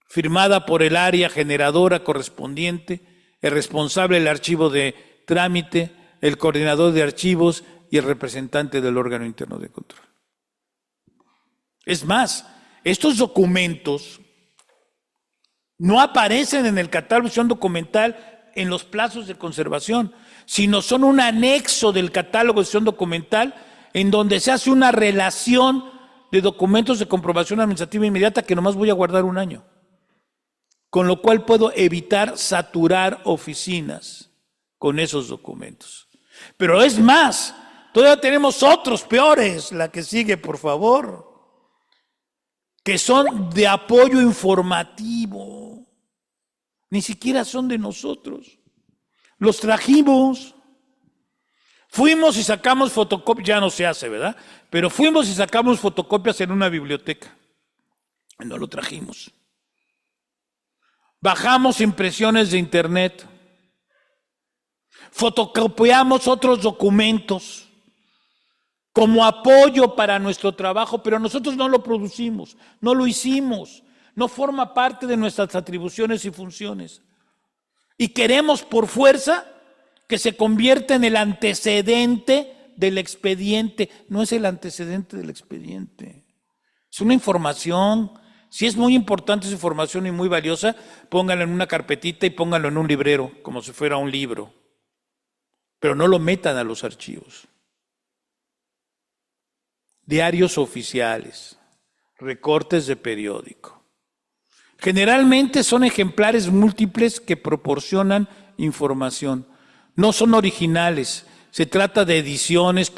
firmada por el área generadora correspondiente, el responsable del archivo de trámite, el coordinador de archivos y el representante del órgano interno de control. Es más, estos documentos no aparecen en el catálogo de gestión documental en los plazos de conservación, sino son un anexo del catálogo de gestión documental en donde se hace una relación de documentos de comprobación administrativa inmediata que nomás voy a guardar un año. Con lo cual puedo evitar saturar oficinas con esos documentos. Pero es más, todavía tenemos otros peores, la que sigue, por favor, que son de apoyo informativo. Ni siquiera son de nosotros. Los trajimos. Fuimos y sacamos fotocopias, ya no se hace, ¿verdad? Pero fuimos y sacamos fotocopias en una biblioteca. No lo trajimos. Bajamos impresiones de internet. Fotocopiamos otros documentos como apoyo para nuestro trabajo, pero nosotros no lo producimos, no lo hicimos, no forma parte de nuestras atribuciones y funciones. Y queremos por fuerza que se convierte en el antecedente del expediente. No es el antecedente del expediente. Es una información. Si es muy importante esa información y muy valiosa, pónganlo en una carpetita y pónganlo en un librero, como si fuera un libro. Pero no lo metan a los archivos. Diarios oficiales, recortes de periódico. Generalmente son ejemplares múltiples que proporcionan información. No son originales. Se trata de ediciones,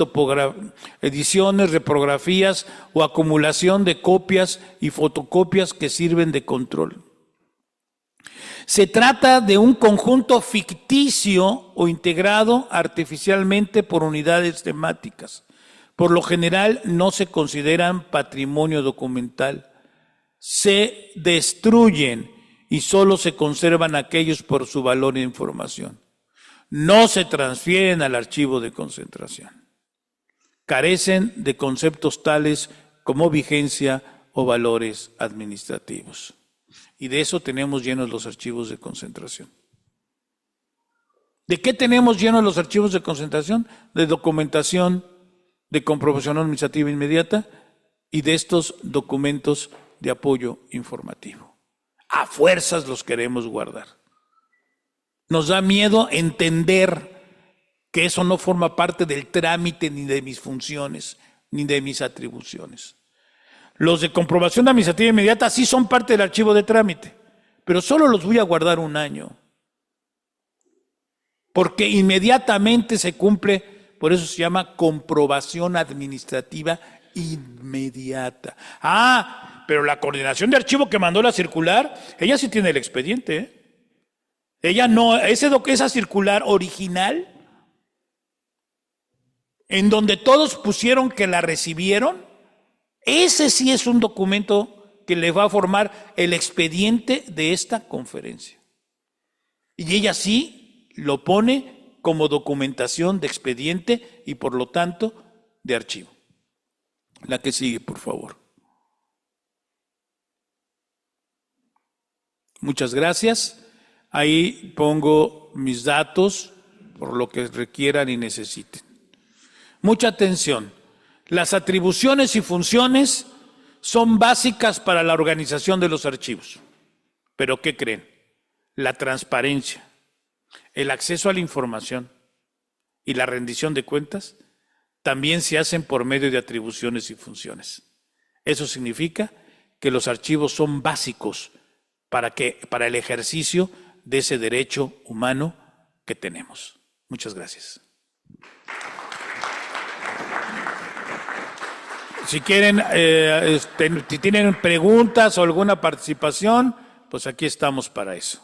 reprografías o acumulación de copias y fotocopias que sirven de control. Se trata de un conjunto ficticio o integrado artificialmente por unidades temáticas. Por lo general no se consideran patrimonio documental. Se destruyen y solo se conservan aquellos por su valor e información. No se transfieren al archivo de concentración. Carecen de conceptos tales como vigencia o valores administrativos. Y de eso tenemos llenos los archivos de concentración. ¿De qué tenemos llenos los archivos de concentración? De documentación de comprobación administrativa inmediata y de estos documentos de apoyo informativo. A fuerzas los queremos guardar. Nos da miedo entender que eso no forma parte del trámite ni de mis funciones, ni de mis atribuciones. Los de comprobación administrativa inmediata sí son parte del archivo de trámite, pero solo los voy a guardar 1 año. Porque inmediatamente se cumple, por eso se llama comprobación administrativa inmediata. Pero la coordinación de archivo que mandó la circular, ella sí tiene el expediente, ¿eh? Ella no, esa circular original, en donde todos pusieron que la recibieron, ese sí es un documento que le va a formar el expediente de esta conferencia. Y ella sí lo pone como documentación de expediente y por lo tanto de archivo. La que sigue, por favor. Muchas gracias. Ahí pongo mis datos por lo que requieran y necesiten. Mucha atención. Las atribuciones y funciones son básicas para la organización de los archivos. ¿Pero qué creen? La transparencia, el acceso a la información y la rendición de cuentas también se hacen por medio de atribuciones y funciones. Eso significa que los archivos son básicos para el ejercicio de ese derecho humano que tenemos. Muchas gracias. Si quieren, si tienen preguntas o alguna participación, pues aquí estamos para eso.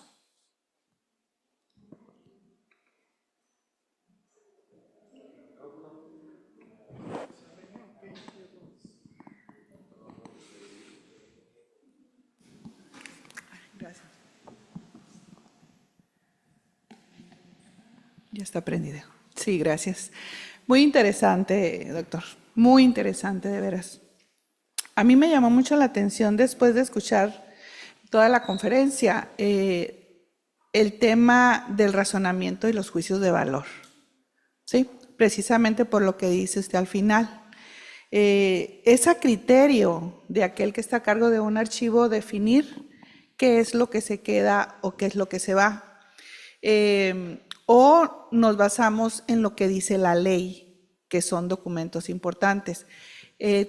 Gracias. Ya está prendido. Sí, gracias. Muy interesante, doctor. Muy interesante, de veras. A mí me llamó mucho la atención después de escuchar toda la conferencia, el tema del razonamiento y los juicios de valor. ¿Sí? Precisamente por lo que dice usted al final. Es a criterio de aquel que está a cargo de un archivo definir qué es lo que se queda o qué es lo que se va. O nos basamos en lo que dice la ley, que son documentos importantes.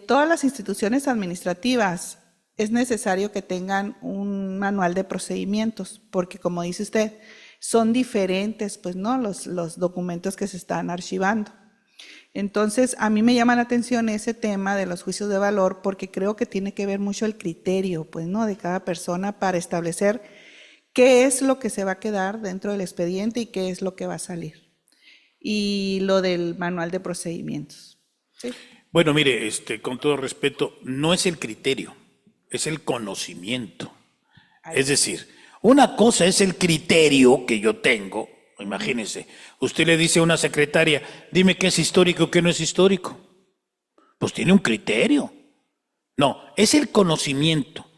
Todas las instituciones administrativas es necesario que tengan un manual de procedimientos, porque como dice usted, son diferentes, pues, ¿no?, los documentos que se están archivando. Entonces, a mí me llama la atención ese tema de los juicios de valor, porque creo que tiene que ver mucho el criterio, pues, ¿no?, de cada persona para establecer qué es lo que se va a quedar dentro del expediente y qué es lo que va a salir. Y lo del manual de procedimientos. ¿Sí? Bueno, mire, con todo respeto, no es el criterio, es el conocimiento. Es decir, una cosa es el criterio que yo tengo. Imagínense, usted le dice a una secretaria, dime qué es histórico, qué no es histórico. Pues tiene un criterio. No, es el conocimiento.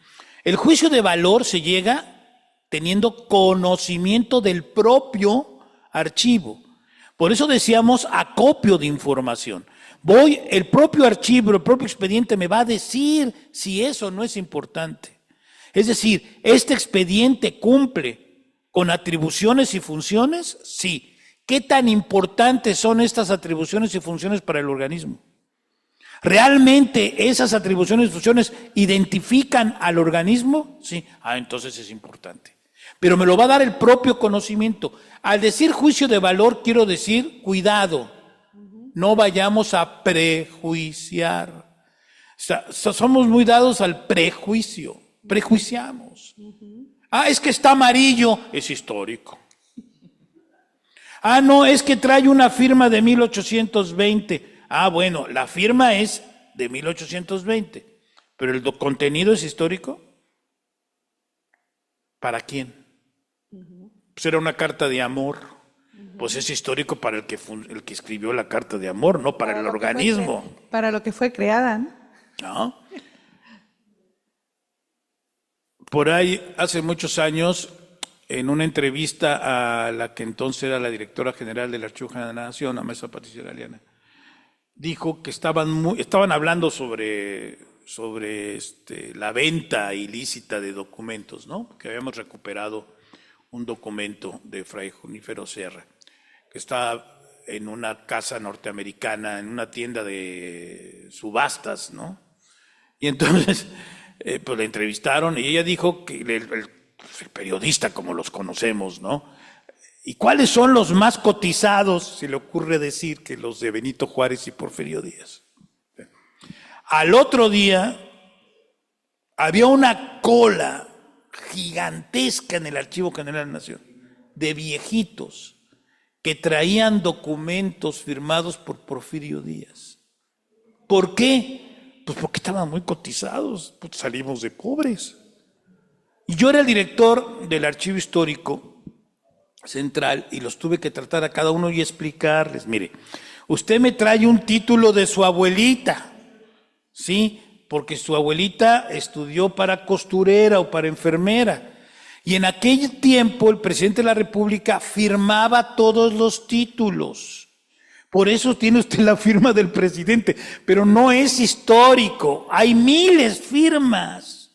El juicio de valor se llega teniendo conocimiento del propio archivo. Por eso decíamos acopio de información. El propio archivo, el propio expediente me va a decir si eso no es importante. Es decir, ¿este expediente cumple con atribuciones y funciones? Sí. ¿Qué tan importantes son estas atribuciones y funciones para el organismo? ¿Realmente esas atribuciones y funciones identifican al organismo? Sí. Entonces es importante. Pero me lo va a dar el propio conocimiento. Al decir juicio de valor, quiero decir, cuidado, no vayamos a prejuiciar. O sea, somos muy dados al prejuicio, prejuiciamos. Es que está amarillo, es histórico. No, es que trae una firma de 1820. Bueno, la firma es de 1820, pero el contenido es histórico. ¿Para quién? Pues era una carta de amor. Pues es histórico para el que escribió la carta de amor, no para el organismo. Para lo que fue creada, ¿no? ¿No? Por ahí, hace muchos años, en una entrevista a la que entonces era la directora general del Archivo General de la Nación, a Maestra Patricia Galeana, dijo que estaban hablando sobre la venta ilícita de documentos, ¿no? Que habíamos recuperado un documento de Fray Junífero Serra, que está en una casa norteamericana, en una tienda de subastas, ¿no? Y entonces, pues la entrevistaron y ella dijo que el periodista como los conocemos, ¿no? ¿Y cuáles son los más cotizados? Se le ocurre decir que los de Benito Juárez y Porfirio Díaz. Al otro día había una cola gigantesca en el Archivo General de la Nación de viejitos que traían documentos firmados por Porfirio Díaz. ¿Por qué? Pues porque estaban muy cotizados, pues salimos de pobres. Y yo era el director del Archivo Histórico Central y los tuve que tratar a cada uno y explicarles, mire, usted me trae un título de su abuelita, ¿sí? Porque su abuelita estudió para costurera o para enfermera. Y en aquel tiempo el presidente de la República firmaba todos los títulos. Por eso tiene usted la firma del presidente, pero no es histórico. Hay miles de firmas.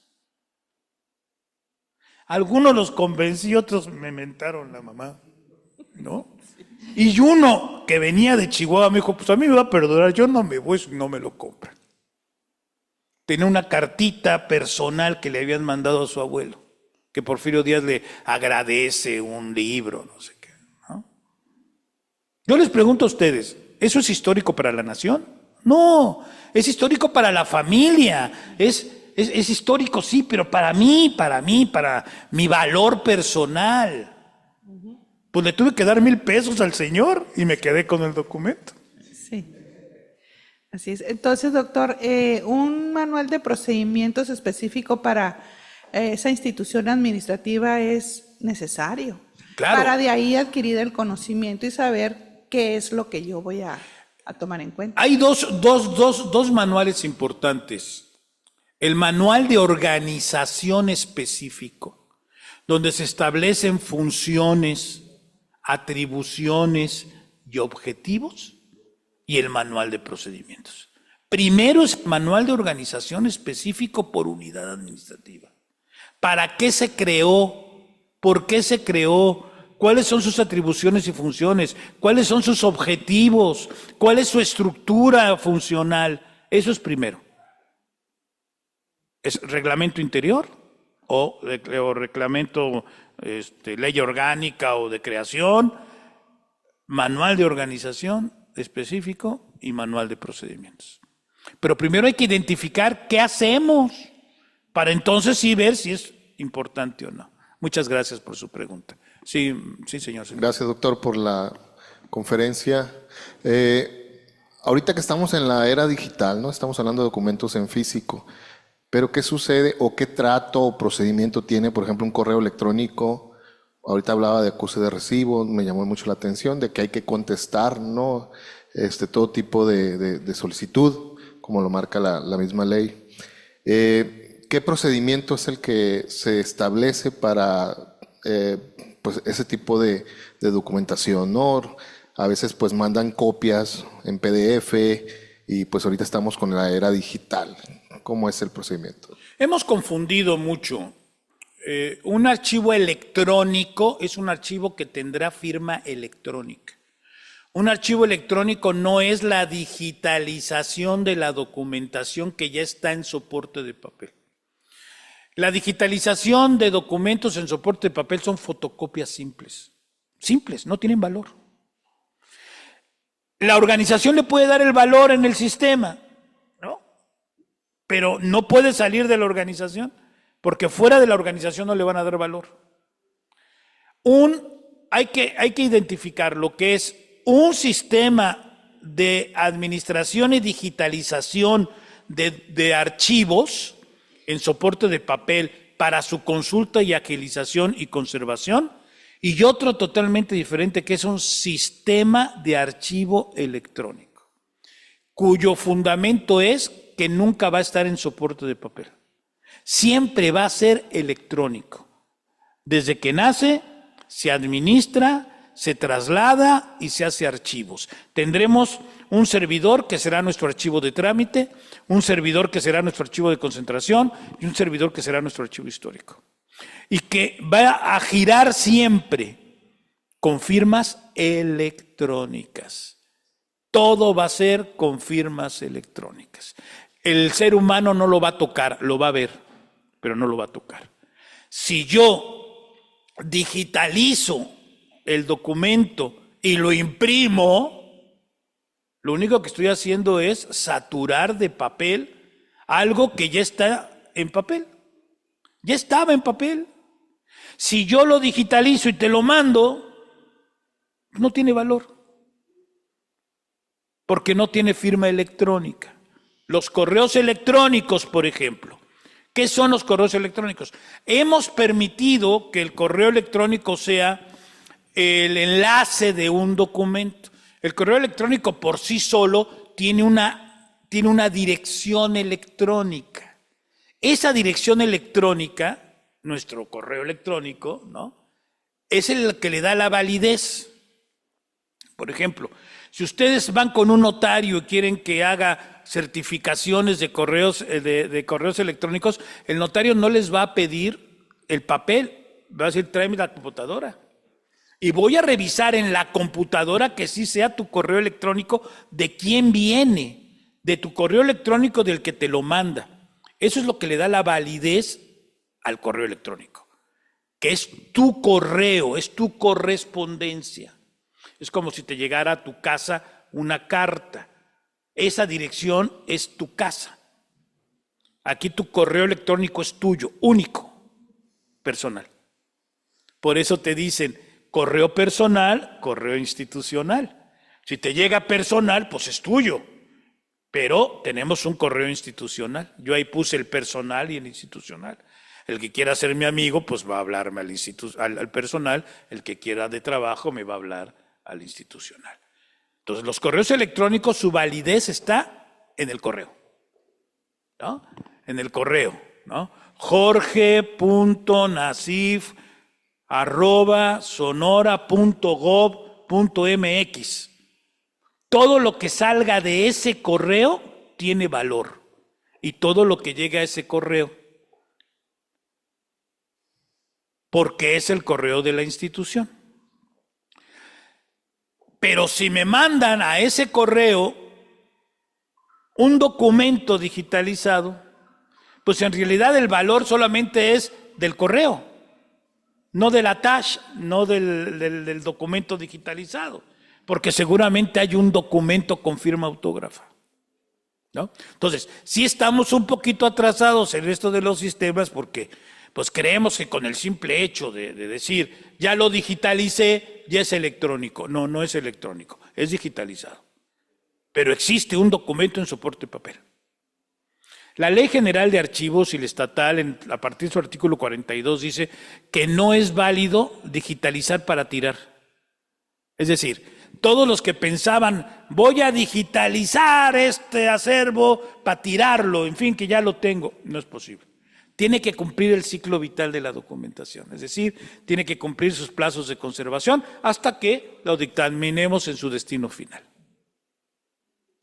Algunos los convencí, otros me mentaron la mamá, ¿no? Y uno que venía de Chihuahua me dijo, pues a mí me va a perdonar, yo no me voy si no me lo compran. Tenía una cartita personal que le habían mandado a su abuelo, que Porfirio Díaz le agradece un libro, no sé qué, ¿no? Yo les pregunto a ustedes, ¿eso es histórico para la nación? No, es histórico para la familia, es histórico, sí, pero para mí, para mi valor personal. Pues le tuve que dar 1,000 pesos al señor y me quedé con el documento. Sí. Así es. Entonces, doctor, un manual de procedimientos específico para esa institución administrativa es necesario. Claro. Para de ahí adquirir el conocimiento y saber qué es lo que yo voy a tomar en cuenta. Hay dos manuales importantes. El manual de organización específico, donde se establecen funciones, atribuciones y objetivos, y el manual de procedimientos. Primero es el manual de organización específico por unidad administrativa. ¿Para qué se creó? ¿Por qué se creó? ¿Cuáles son sus atribuciones y funciones? ¿Cuáles son sus objetivos? ¿Cuál es su estructura funcional? Eso es primero. ¿Es reglamento interior o reglamento, ley orgánica o de creación? Manual de organización específico y manual de procedimientos. Pero primero hay que identificar qué hacemos para entonces sí ver si es importante o no. Muchas gracias por su pregunta. Sí, señor. Gracias, doctor, por la conferencia. Ahorita que estamos en la era digital, ¿no? Estamos hablando de documentos en físico, pero ¿qué sucede o qué trato o procedimiento tiene, por ejemplo, un correo electrónico? Ahorita hablaba de acuse de recibo, me llamó mucho la atención de que hay que contestar, ¿no? Todo tipo de solicitud, como lo marca la misma ley. ¿Qué procedimiento es el que se establece para pues ese tipo de documentación, ¿no? a veces pues mandan copias en PDF y pues ahorita estamos con la era digital. ¿Cómo es el procedimiento? Hemos confundido mucho. Un archivo electrónico es un archivo que tendrá firma electrónica. Un archivo electrónico no es la digitalización de la documentación que ya está en soporte de papel. La digitalización de documentos en soporte de papel son fotocopias simples. Simples, no tienen valor. La organización le puede dar el valor en el sistema, ¿no? Pero no puede salir de la organización, porque fuera de la organización no le van a dar valor. Hay que identificar lo que es un sistema de administración y digitalización de archivos en soporte de papel para su consulta y agilización y conservación, y otro totalmente diferente que es un sistema de archivo electrónico, cuyo fundamento es que nunca va a estar en soporte de papel. Siempre va a ser electrónico. Desde que nace, se administra, se traslada y se hace archivos. Tendremos un servidor que será nuestro archivo de trámite, un servidor que será nuestro archivo de concentración y un servidor que será nuestro archivo histórico. Y que va a girar siempre con firmas electrónicas. Todo va a ser con firmas electrónicas. El ser humano no lo va a tocar, lo va a ver, pero no lo va a tocar. Si yo digitalizo el documento y lo imprimo, lo único que estoy haciendo es saturar de papel algo que ya está en papel. Ya estaba en papel. Si yo lo digitalizo y te lo mando, no tiene valor, porque no tiene firma electrónica. Los correos electrónicos, por ejemplo. ¿Qué son los correos electrónicos? Hemos permitido que el correo electrónico sea el enlace de un documento. El correo electrónico por sí solo tiene una dirección electrónica. Esa dirección electrónica, nuestro correo electrónico, ¿no?, es el que le da la validez. Por ejemplo, si ustedes van con un notario y quieren que haga certificaciones de correos electrónicos, el notario no les va a pedir el papel, va a decir, tráeme la computadora. Y voy a revisar en la computadora que sí sea tu correo electrónico de quién viene, de tu correo electrónico del que te lo manda. Eso es lo que le da la validez al correo electrónico, que es tu correo, es tu correspondencia. Es como si te llegara a tu casa una carta. Esa dirección es tu casa. Aquí tu correo electrónico es tuyo, único, personal. Por eso te dicen correo personal, correo institucional. Si te llega personal, pues es tuyo. Pero tenemos un correo institucional. Yo ahí puse el personal y el institucional. El que quiera ser mi amigo, pues va a hablarme al personal. El que quiera de trabajo me va a hablar al institucional. Entonces, los correos electrónicos, su validez está en el correo, ¿no? En el correo, ¿no? jorge.nasif@sonora.gov.mx. Todo lo que salga de ese correo tiene valor, y todo lo que llega a ese correo, porque es el correo de la institución. Pero si me mandan a ese correo un documento digitalizado, pues en realidad el valor solamente es del correo, no del attach, no del documento digitalizado, porque seguramente hay un documento con firma autógrafa, ¿no? Entonces, sí estamos un poquito atrasados en esto de los sistemas, porque pues creemos que con el simple hecho de decir, ya lo digitalicé, ya es electrónico. No, no es electrónico, es digitalizado. Pero existe un documento en soporte de papel. La Ley General de Archivos y la estatal, a partir de su artículo 42, dice que no es válido digitalizar para tirar. Es decir, todos los que pensaban, voy a digitalizar este acervo para tirarlo, en fin, que ya lo tengo, no es posible. tiene que cumplir el ciclo vital de la documentación, es decir, tiene que cumplir sus plazos de conservación hasta que lo dictaminemos en su destino final.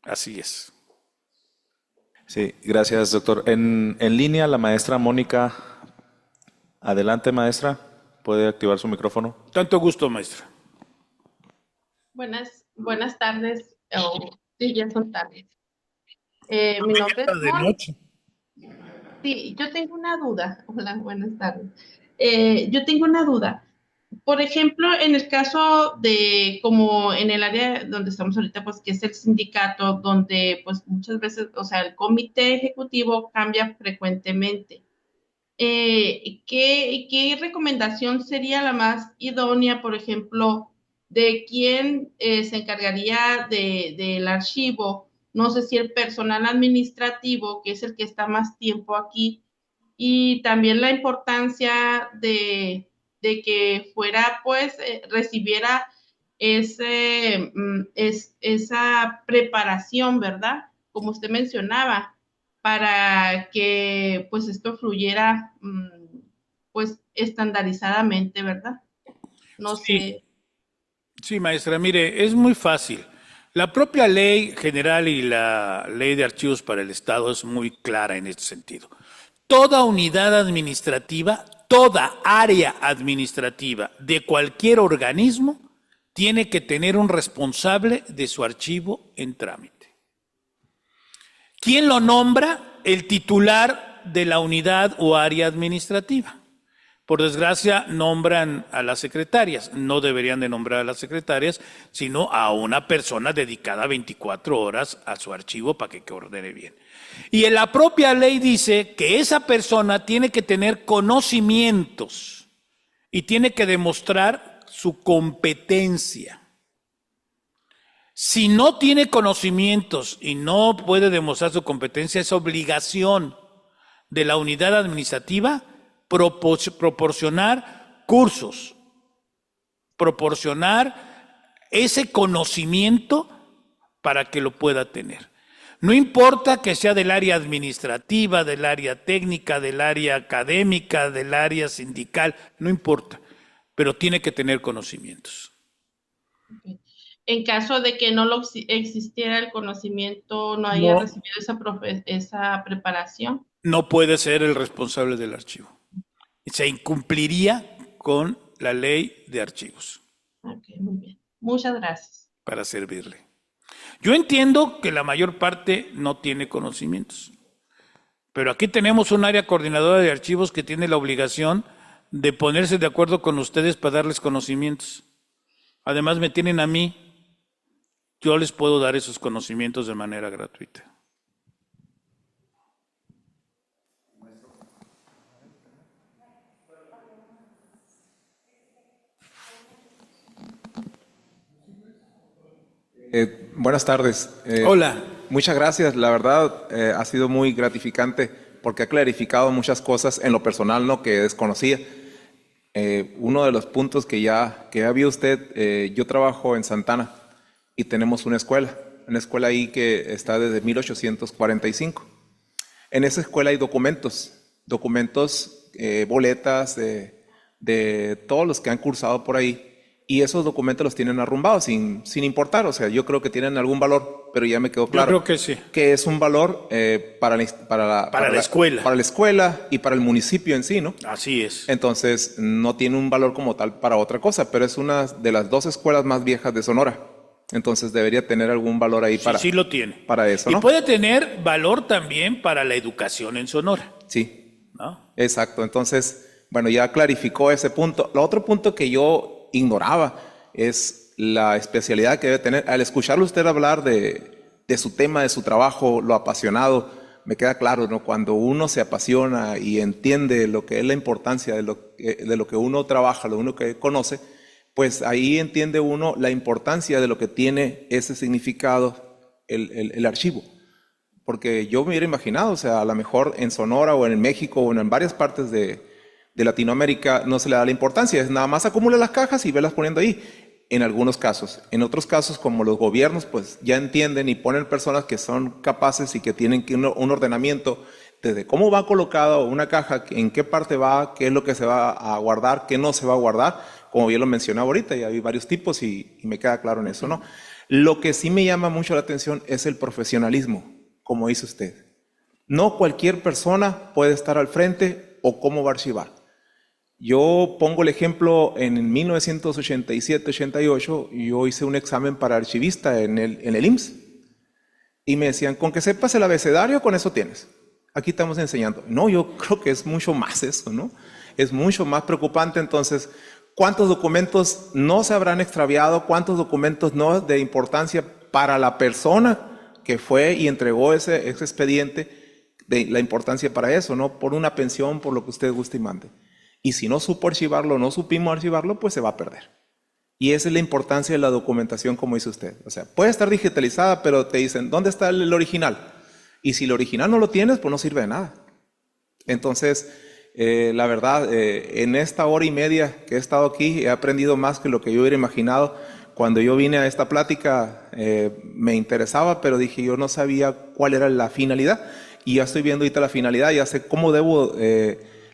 Así es. Sí, gracias, doctor. En línea, la maestra Mónica. Adelante, maestra. ¿Puede activar su micrófono? Tanto gusto, maestra. Buenas tardes, sí, ya son tardes. Mi nombre es De noche. Sí, yo tengo una duda. Hola, buenas tardes. Yo tengo una duda. Por ejemplo, en el caso de, como en el área donde estamos ahorita, pues que es el sindicato, donde pues muchas veces, o sea, el comité ejecutivo cambia frecuentemente. ¿Qué recomendación sería la más idónea, por ejemplo, de quién se encargaría del archivo? No sé si el personal administrativo, que es el que está más tiempo aquí, y también la importancia de que fuera, pues, recibiera esa preparación, ¿verdad? Como usted mencionaba, para que, pues, esto fluyera, pues, estandarizadamente, ¿verdad? No sé. Sí, maestra, mire, es muy fácil. La propia ley general y la ley de archivos para el Estado es muy clara en este sentido. Toda unidad administrativa, toda área administrativa de cualquier organismo tiene que tener un responsable de su archivo en trámite. ¿Quién lo nombra? El titular de la unidad o área administrativa. Por desgracia, nombran a las secretarias. No deberían de nombrar a las secretarias, sino a una persona dedicada 24 horas a su archivo para que ordene bien. Y en la propia ley dice que esa persona tiene que tener conocimientos y tiene que demostrar su competencia. Si no tiene conocimientos y no puede demostrar su competencia, es obligación de la unidad administrativa proporcionar cursos, proporcionar ese conocimiento para que lo pueda tener. No importa que sea del área administrativa, del área técnica, del área académica, del área sindical, no importa, pero tiene que tener conocimientos. En caso de que no existiera el conocimiento, no haya recibido esa preparación. No puede ser el responsable del archivo. Se incumpliría con la ley de archivos. Ok, muy bien. Muchas gracias. Para servirle. Yo entiendo que la mayor parte no tiene conocimientos, pero aquí tenemos un área coordinadora de archivos que tiene la obligación de ponerse de acuerdo con ustedes para darles conocimientos. Además me tienen a mí, yo les puedo dar esos conocimientos de manera gratuita. Buenas tardes. Hola. Muchas gracias. La verdad ha sido muy gratificante porque ha clarificado muchas cosas en lo personal, ¿no?, que desconocía. Uno de los puntos que ya vio usted, yo trabajo en Santana y tenemos una escuela ahí que está desde 1845. En esa escuela hay documentos, boletas de todos los que han cursado por ahí. Y esos documentos los tienen arrumbados sin importar. O sea, yo creo que tienen algún valor, pero ya me quedó claro. Yo creo que sí. Que es un valor para la escuela. Para la escuela y para el municipio en sí, ¿no? Así es. Entonces, no tiene un valor como tal para otra cosa, pero es una de las 2 escuelas más viejas de Sonora. Entonces, debería tener algún valor ahí para... Sí, lo tiene. Para eso, ¿no? Y puede tener valor también para la educación en Sonora. Sí. ¿No? Exacto. Entonces, bueno, ya clarificó ese punto. El otro punto que yo ignoraba es la especialidad que debe tener. Al escucharlo usted hablar de su tema, de su trabajo, lo apasionado, me queda claro, ¿no? Cuando uno se apasiona y entiende lo que es la importancia de lo que uno trabaja, lo uno que conoce, pues ahí entiende uno la importancia de lo que tiene ese significado el archivo. Porque yo me hubiera imaginado, o sea, a lo mejor en Sonora o en México o en varias partes de Latinoamérica no se le da la importancia, es nada más acumula las cajas y velas poniendo ahí, en algunos casos. En otros casos, como los gobiernos, pues ya entienden y ponen personas que son capaces y que tienen un ordenamiento desde cómo va colocada una caja, en qué parte va, qué es lo que se va a guardar, qué no se va a guardar, como bien lo mencionaba ahorita, ya hay varios tipos y me queda claro en eso, ¿no? Lo que sí me llama mucho la atención es el profesionalismo, como dice usted. No cualquier persona puede estar al frente o cómo va a archivar. Yo pongo el ejemplo, en 1987-88, yo hice un examen para archivista en el IMSS y me decían, con que sepas el abecedario, con eso tienes. Aquí estamos enseñando. No, yo creo que es mucho más eso, ¿no? Es mucho más preocupante. Entonces, ¿cuántos documentos no se habrán extraviado? ¿Cuántos documentos no de importancia para la persona que fue y entregó ese expediente, de la importancia para eso, ¿no? Por una pensión, por lo que usted guste y mande. Y si no supo archivarlo, no supimos archivarlo, pues se va a perder. Y esa es la importancia de la documentación, como dice usted. O sea, puede estar digitalizada, pero te dicen, ¿dónde está el original? Y si el original no lo tienes, pues no sirve de nada. Entonces, la verdad, en esta hora y media que he estado aquí, he aprendido más que lo que yo hubiera imaginado. Cuando yo vine a esta plática, me interesaba, pero dije, yo no sabía cuál era la finalidad. Y ya estoy viendo ahorita la finalidad, ya sé cómo debo,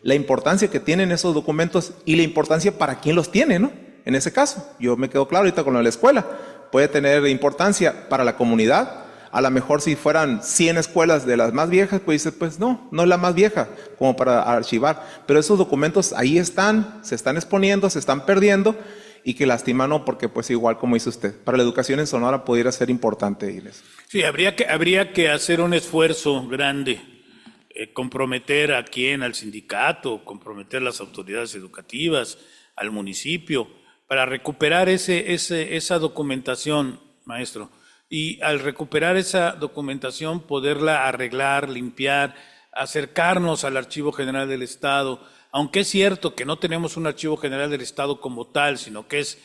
la importancia que tienen esos documentos y la importancia para quién los tiene, ¿no? En ese caso, yo me quedo claro ahorita con lo de la escuela. Puede tener importancia para la comunidad. A lo mejor si fueran 100 escuelas de las más viejas, pues dice, pues no es la más vieja como para archivar. Pero esos documentos ahí están, se están exponiendo, se están perdiendo y que lástima, ¿no? Porque pues igual como dice usted, para la educación en Sonora pudiera ser importante irles. Sí, habría que hacer un esfuerzo grande, comprometer a quién, al sindicato, comprometer a las autoridades educativas, al municipio, para recuperar esa documentación, maestro. Y al recuperar esa documentación, poderla arreglar, limpiar, acercarnos al Archivo General del Estado, aunque es cierto que no tenemos un Archivo General del Estado como tal, sino que es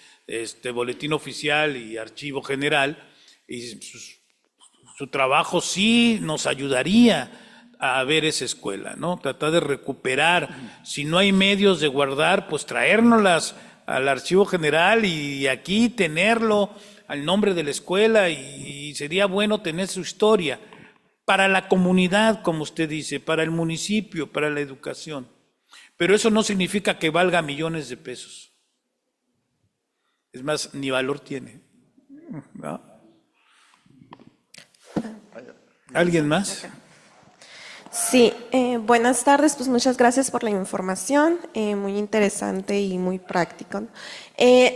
Boletín Oficial y Archivo General, y su trabajo sí nos ayudaría a ver esa escuela, ¿no? Tratar de recuperar, si no hay medios de guardar, pues traérnoslas al Archivo General y aquí tenerlo al nombre de la escuela y sería bueno tener su historia para la comunidad, como usted dice, para el municipio, para la educación. Pero eso no significa que valga millones de pesos. Es más, ni valor tiene, ¿no? ¿Alguien más? Sí, buenas tardes, pues muchas gracias por la información, muy interesante y muy práctico.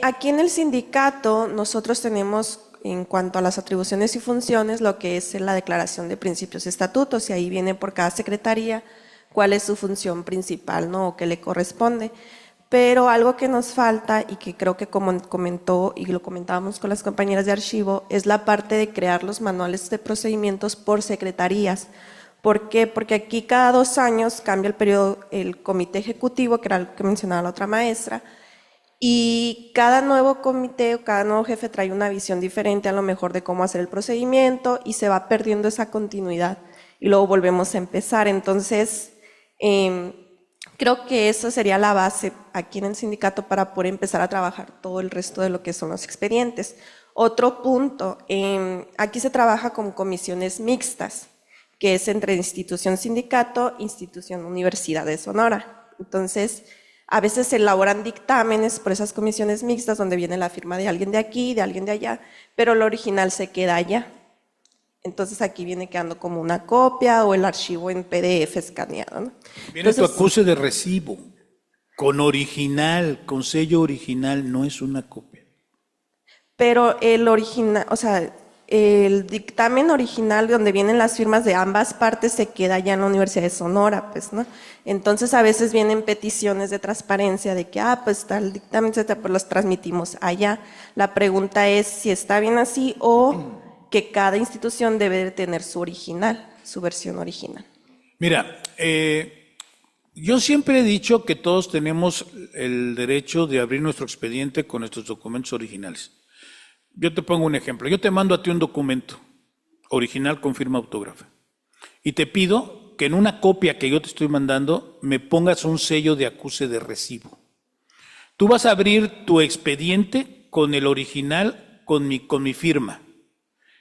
Aquí en el sindicato nosotros tenemos, en cuanto a las atribuciones y funciones, lo que es la declaración de principios y estatutos, y ahí viene por cada secretaría cuál es su función principal, ¿no? O qué le corresponde. Pero algo que nos falta y que creo que como comentó y lo comentábamos con las compañeras de archivo, es la parte de crear los manuales de procedimientos por secretarías. ¿Por qué? Porque aquí cada 2 años cambia el periodo, el comité ejecutivo, que era lo que mencionaba la otra maestra, y cada nuevo comité o cada nuevo jefe trae una visión diferente a lo mejor de cómo hacer el procedimiento y se va perdiendo esa continuidad y luego volvemos a empezar. Entonces, creo que eso sería la base aquí en el sindicato para poder empezar a trabajar todo el resto de lo que son los expedientes. Otro punto, aquí se trabaja con comisiones mixtas, que es entre institución sindicato, institución universidad de Sonora. Entonces, a veces se elaboran dictámenes por esas comisiones mixtas donde viene la firma de alguien de aquí, de alguien de allá, pero lo original se queda allá. Entonces aquí viene quedando como una copia o el archivo en PDF escaneado, ¿no? Viene Entonces, tu acuse de recibo, con original, con sello original, no es una copia. pero el original, o sea, el dictamen original donde vienen las firmas de ambas partes se queda ya en la Universidad de Sonora, pues, ¿no? Entonces a veces vienen peticiones de transparencia de que, pues está el dictamen, etcétera, pues los transmitimos allá. La pregunta es si está bien así o que cada institución debe de tener su original, su versión original. Mira, yo siempre he dicho que todos tenemos el derecho de abrir nuestro expediente con nuestros documentos originales. Yo te pongo un ejemplo. Yo te mando a ti un documento original con firma autógrafa y te pido que en una copia que yo te estoy mandando me pongas un sello de acuse de recibo. Tú vas a abrir tu expediente con el original, con mi firma,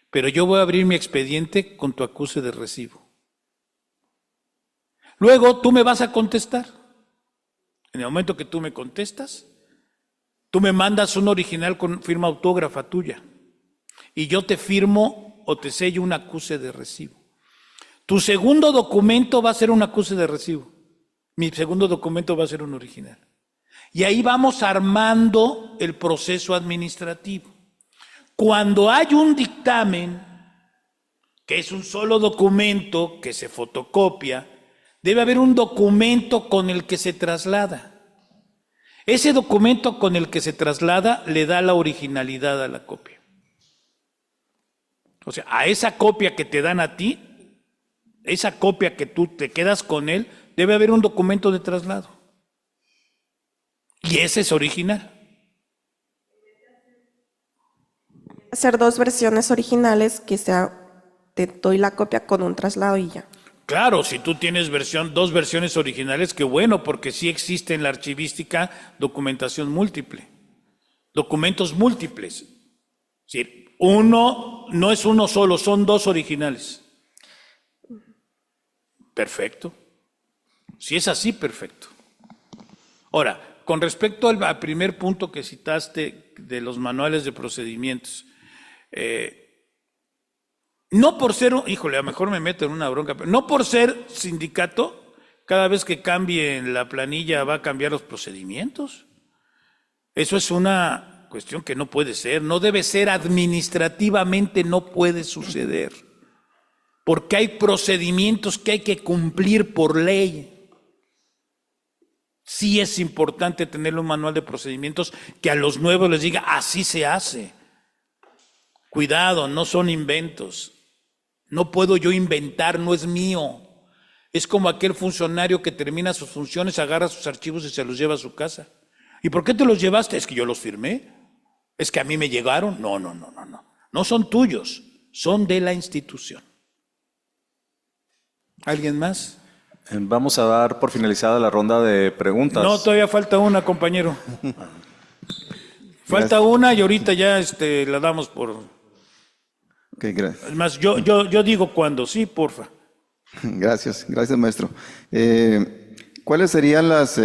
pero yo voy a abrir mi expediente con tu acuse de recibo. Luego tú me vas a contestar. En el momento que tú me contestas, tú me mandas un original con firma autógrafa tuya y yo te firmo o te sello un acuse de recibo. Tu segundo documento va a ser un acuse de recibo. Mi segundo documento va a ser un original. Y ahí vamos armando el proceso administrativo. Cuando hay un dictamen, que es un solo documento que se fotocopia, debe haber un documento con el que se traslada. Ese documento con el que se traslada le da la originalidad a la copia. O sea, a esa copia que te dan a ti, esa copia que tú te quedas con él, debe haber un documento de traslado. Y ese es original. Hacer 2 versiones originales que sea, te doy la copia con un traslado y ya. Claro, si tú tienes dos versiones originales, qué bueno, porque sí existe en la archivística documentación múltiple, documentos múltiples. Es decir, uno no es uno solo, son 2 originales. Perfecto. Si es así, perfecto. Ahora, con respecto al primer punto que citaste de los manuales de procedimientos, no por ser, híjole, a lo mejor me meto en una bronca, pero no por ser sindicato, cada vez que cambie en la planilla va a cambiar los procedimientos. Eso es una cuestión que no puede ser, no debe ser administrativamente, no puede suceder, porque hay procedimientos que hay que cumplir por ley. Sí es importante tener un manual de procedimientos que a los nuevos les diga, así se hace. Cuidado, no son inventos. No puedo yo inventar, no es mío. Es como aquel funcionario que termina sus funciones, agarra sus archivos y se los lleva a su casa. ¿Y por qué te los llevaste? Es que yo los firmé. Es que a mí me llegaron. No. No son tuyos, son de la institución. ¿Alguien más? Vamos a dar por finalizada la ronda de preguntas. No, todavía falta una, compañero. Falta una y ahorita ya la damos por... Okay, gracias. Además, yo digo cuándo, sí, porfa. Gracias, maestro. ¿Cuáles serían las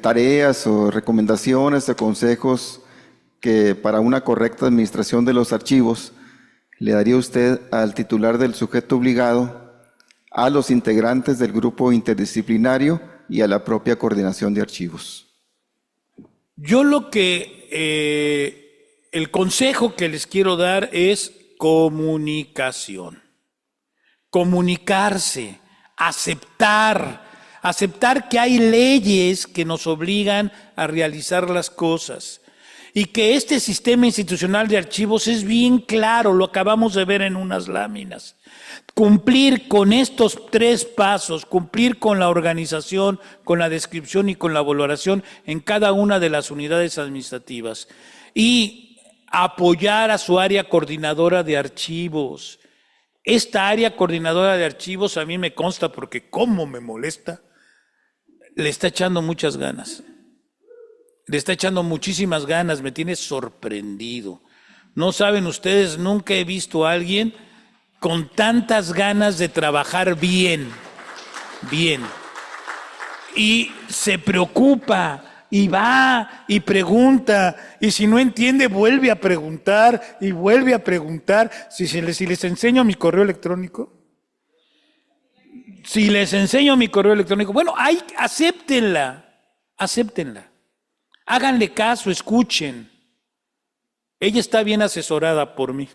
tareas o recomendaciones o consejos que para una correcta administración de los archivos le daría usted al titular del sujeto obligado, a los integrantes del grupo interdisciplinario y a la propia coordinación de archivos? Yo el consejo que les quiero dar es comunicación. Comunicarse, aceptar que hay leyes que nos obligan a realizar las cosas y que este sistema institucional de archivos es bien claro, lo acabamos de ver en unas láminas. Cumplir con estos 3 pasos, cumplir con la organización, con la descripción y con la valoración en cada una de las unidades administrativas y apoyar a su área coordinadora de archivos. Esta área coordinadora de archivos a mí me consta porque cómo me molesta, le está echando muchas ganas. Le está echando muchísimas ganas, me tiene sorprendido. No saben ustedes, nunca he visto a alguien con tantas ganas de trabajar bien. Y se preocupa, y va, y pregunta, y si no entiende, vuelve a preguntar, y vuelve a preguntar. Si les enseño mi correo electrónico, bueno, acéptenla. Háganle caso, escuchen. Ella está bien asesorada por mí.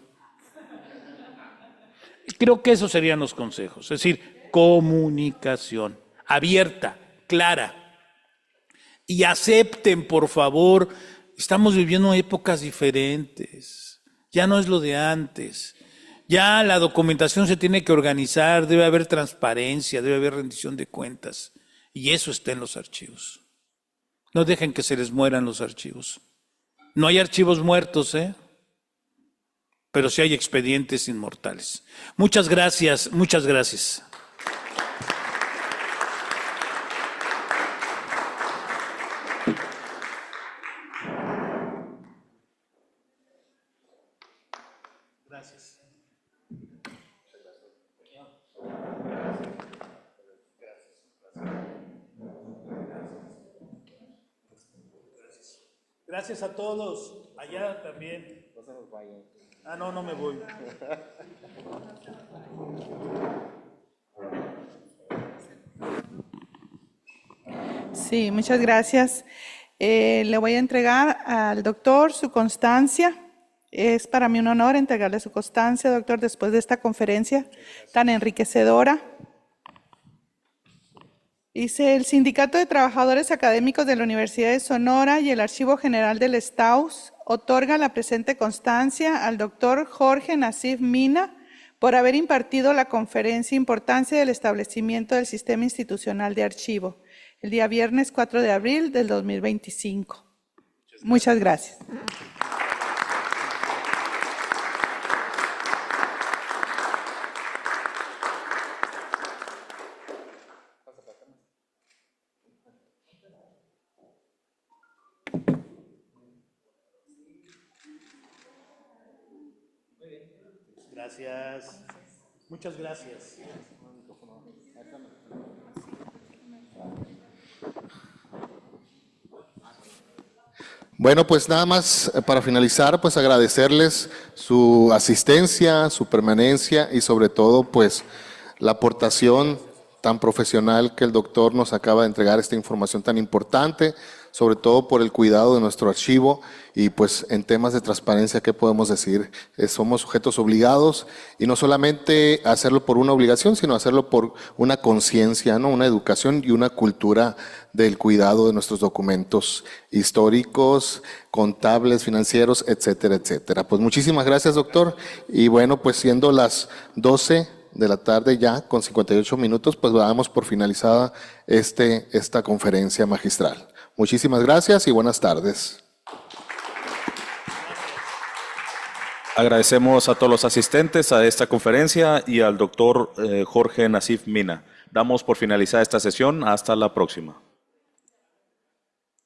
Creo que esos serían los consejos, es decir, comunicación abierta, clara. Y acepten, por favor, estamos viviendo épocas diferentes, ya no es lo de antes. Ya la documentación se tiene que organizar, debe haber transparencia, debe haber rendición de cuentas. Y eso está en los archivos. No dejen que se les mueran los archivos. No hay archivos muertos, pero sí hay expedientes inmortales. Muchas gracias, muchas gracias. Gracias. Gracias a todos. Allá también. No se nos vayan. Ah, no, no me voy. Sí, muchas gracias. Le voy a entregar al doctor su constancia. Es para mí un honor entregarle su constancia, doctor, después de esta conferencia tan enriquecedora. Dice, el Sindicato de Trabajadores Académicos de la Universidad de Sonora y el Archivo General del STAUS otorga la presente constancia al doctor Jorge Nassif Mina por haber impartido la conferencia Importancia del establecimiento del sistema institucional de archivo, el día viernes 4 de abril del 2025. Muchas gracias. Gracias. Muchas gracias. Bueno, pues nada más para finalizar, pues agradecerles su asistencia, su permanencia y sobre todo pues la aportación tan profesional que el doctor nos acaba de entregar, esta información tan importante, sobre todo por el cuidado de nuestro archivo y pues en temas de transparencia, ¿qué podemos decir? Somos sujetos obligados y no solamente hacerlo por una obligación, sino hacerlo por una conciencia, ¿no? Una educación y una cultura del cuidado de nuestros documentos históricos, contables, financieros, etcétera, etcétera. Pues muchísimas gracias, doctor. Y bueno, pues siendo las 12 de la tarde ya, con 58 minutos, pues damos por finalizada esta conferencia magistral. Muchísimas gracias y buenas tardes. Agradecemos a todos los asistentes a esta conferencia y al doctor Jorge Nassif Mina. Damos por finalizada esta sesión. Hasta la próxima.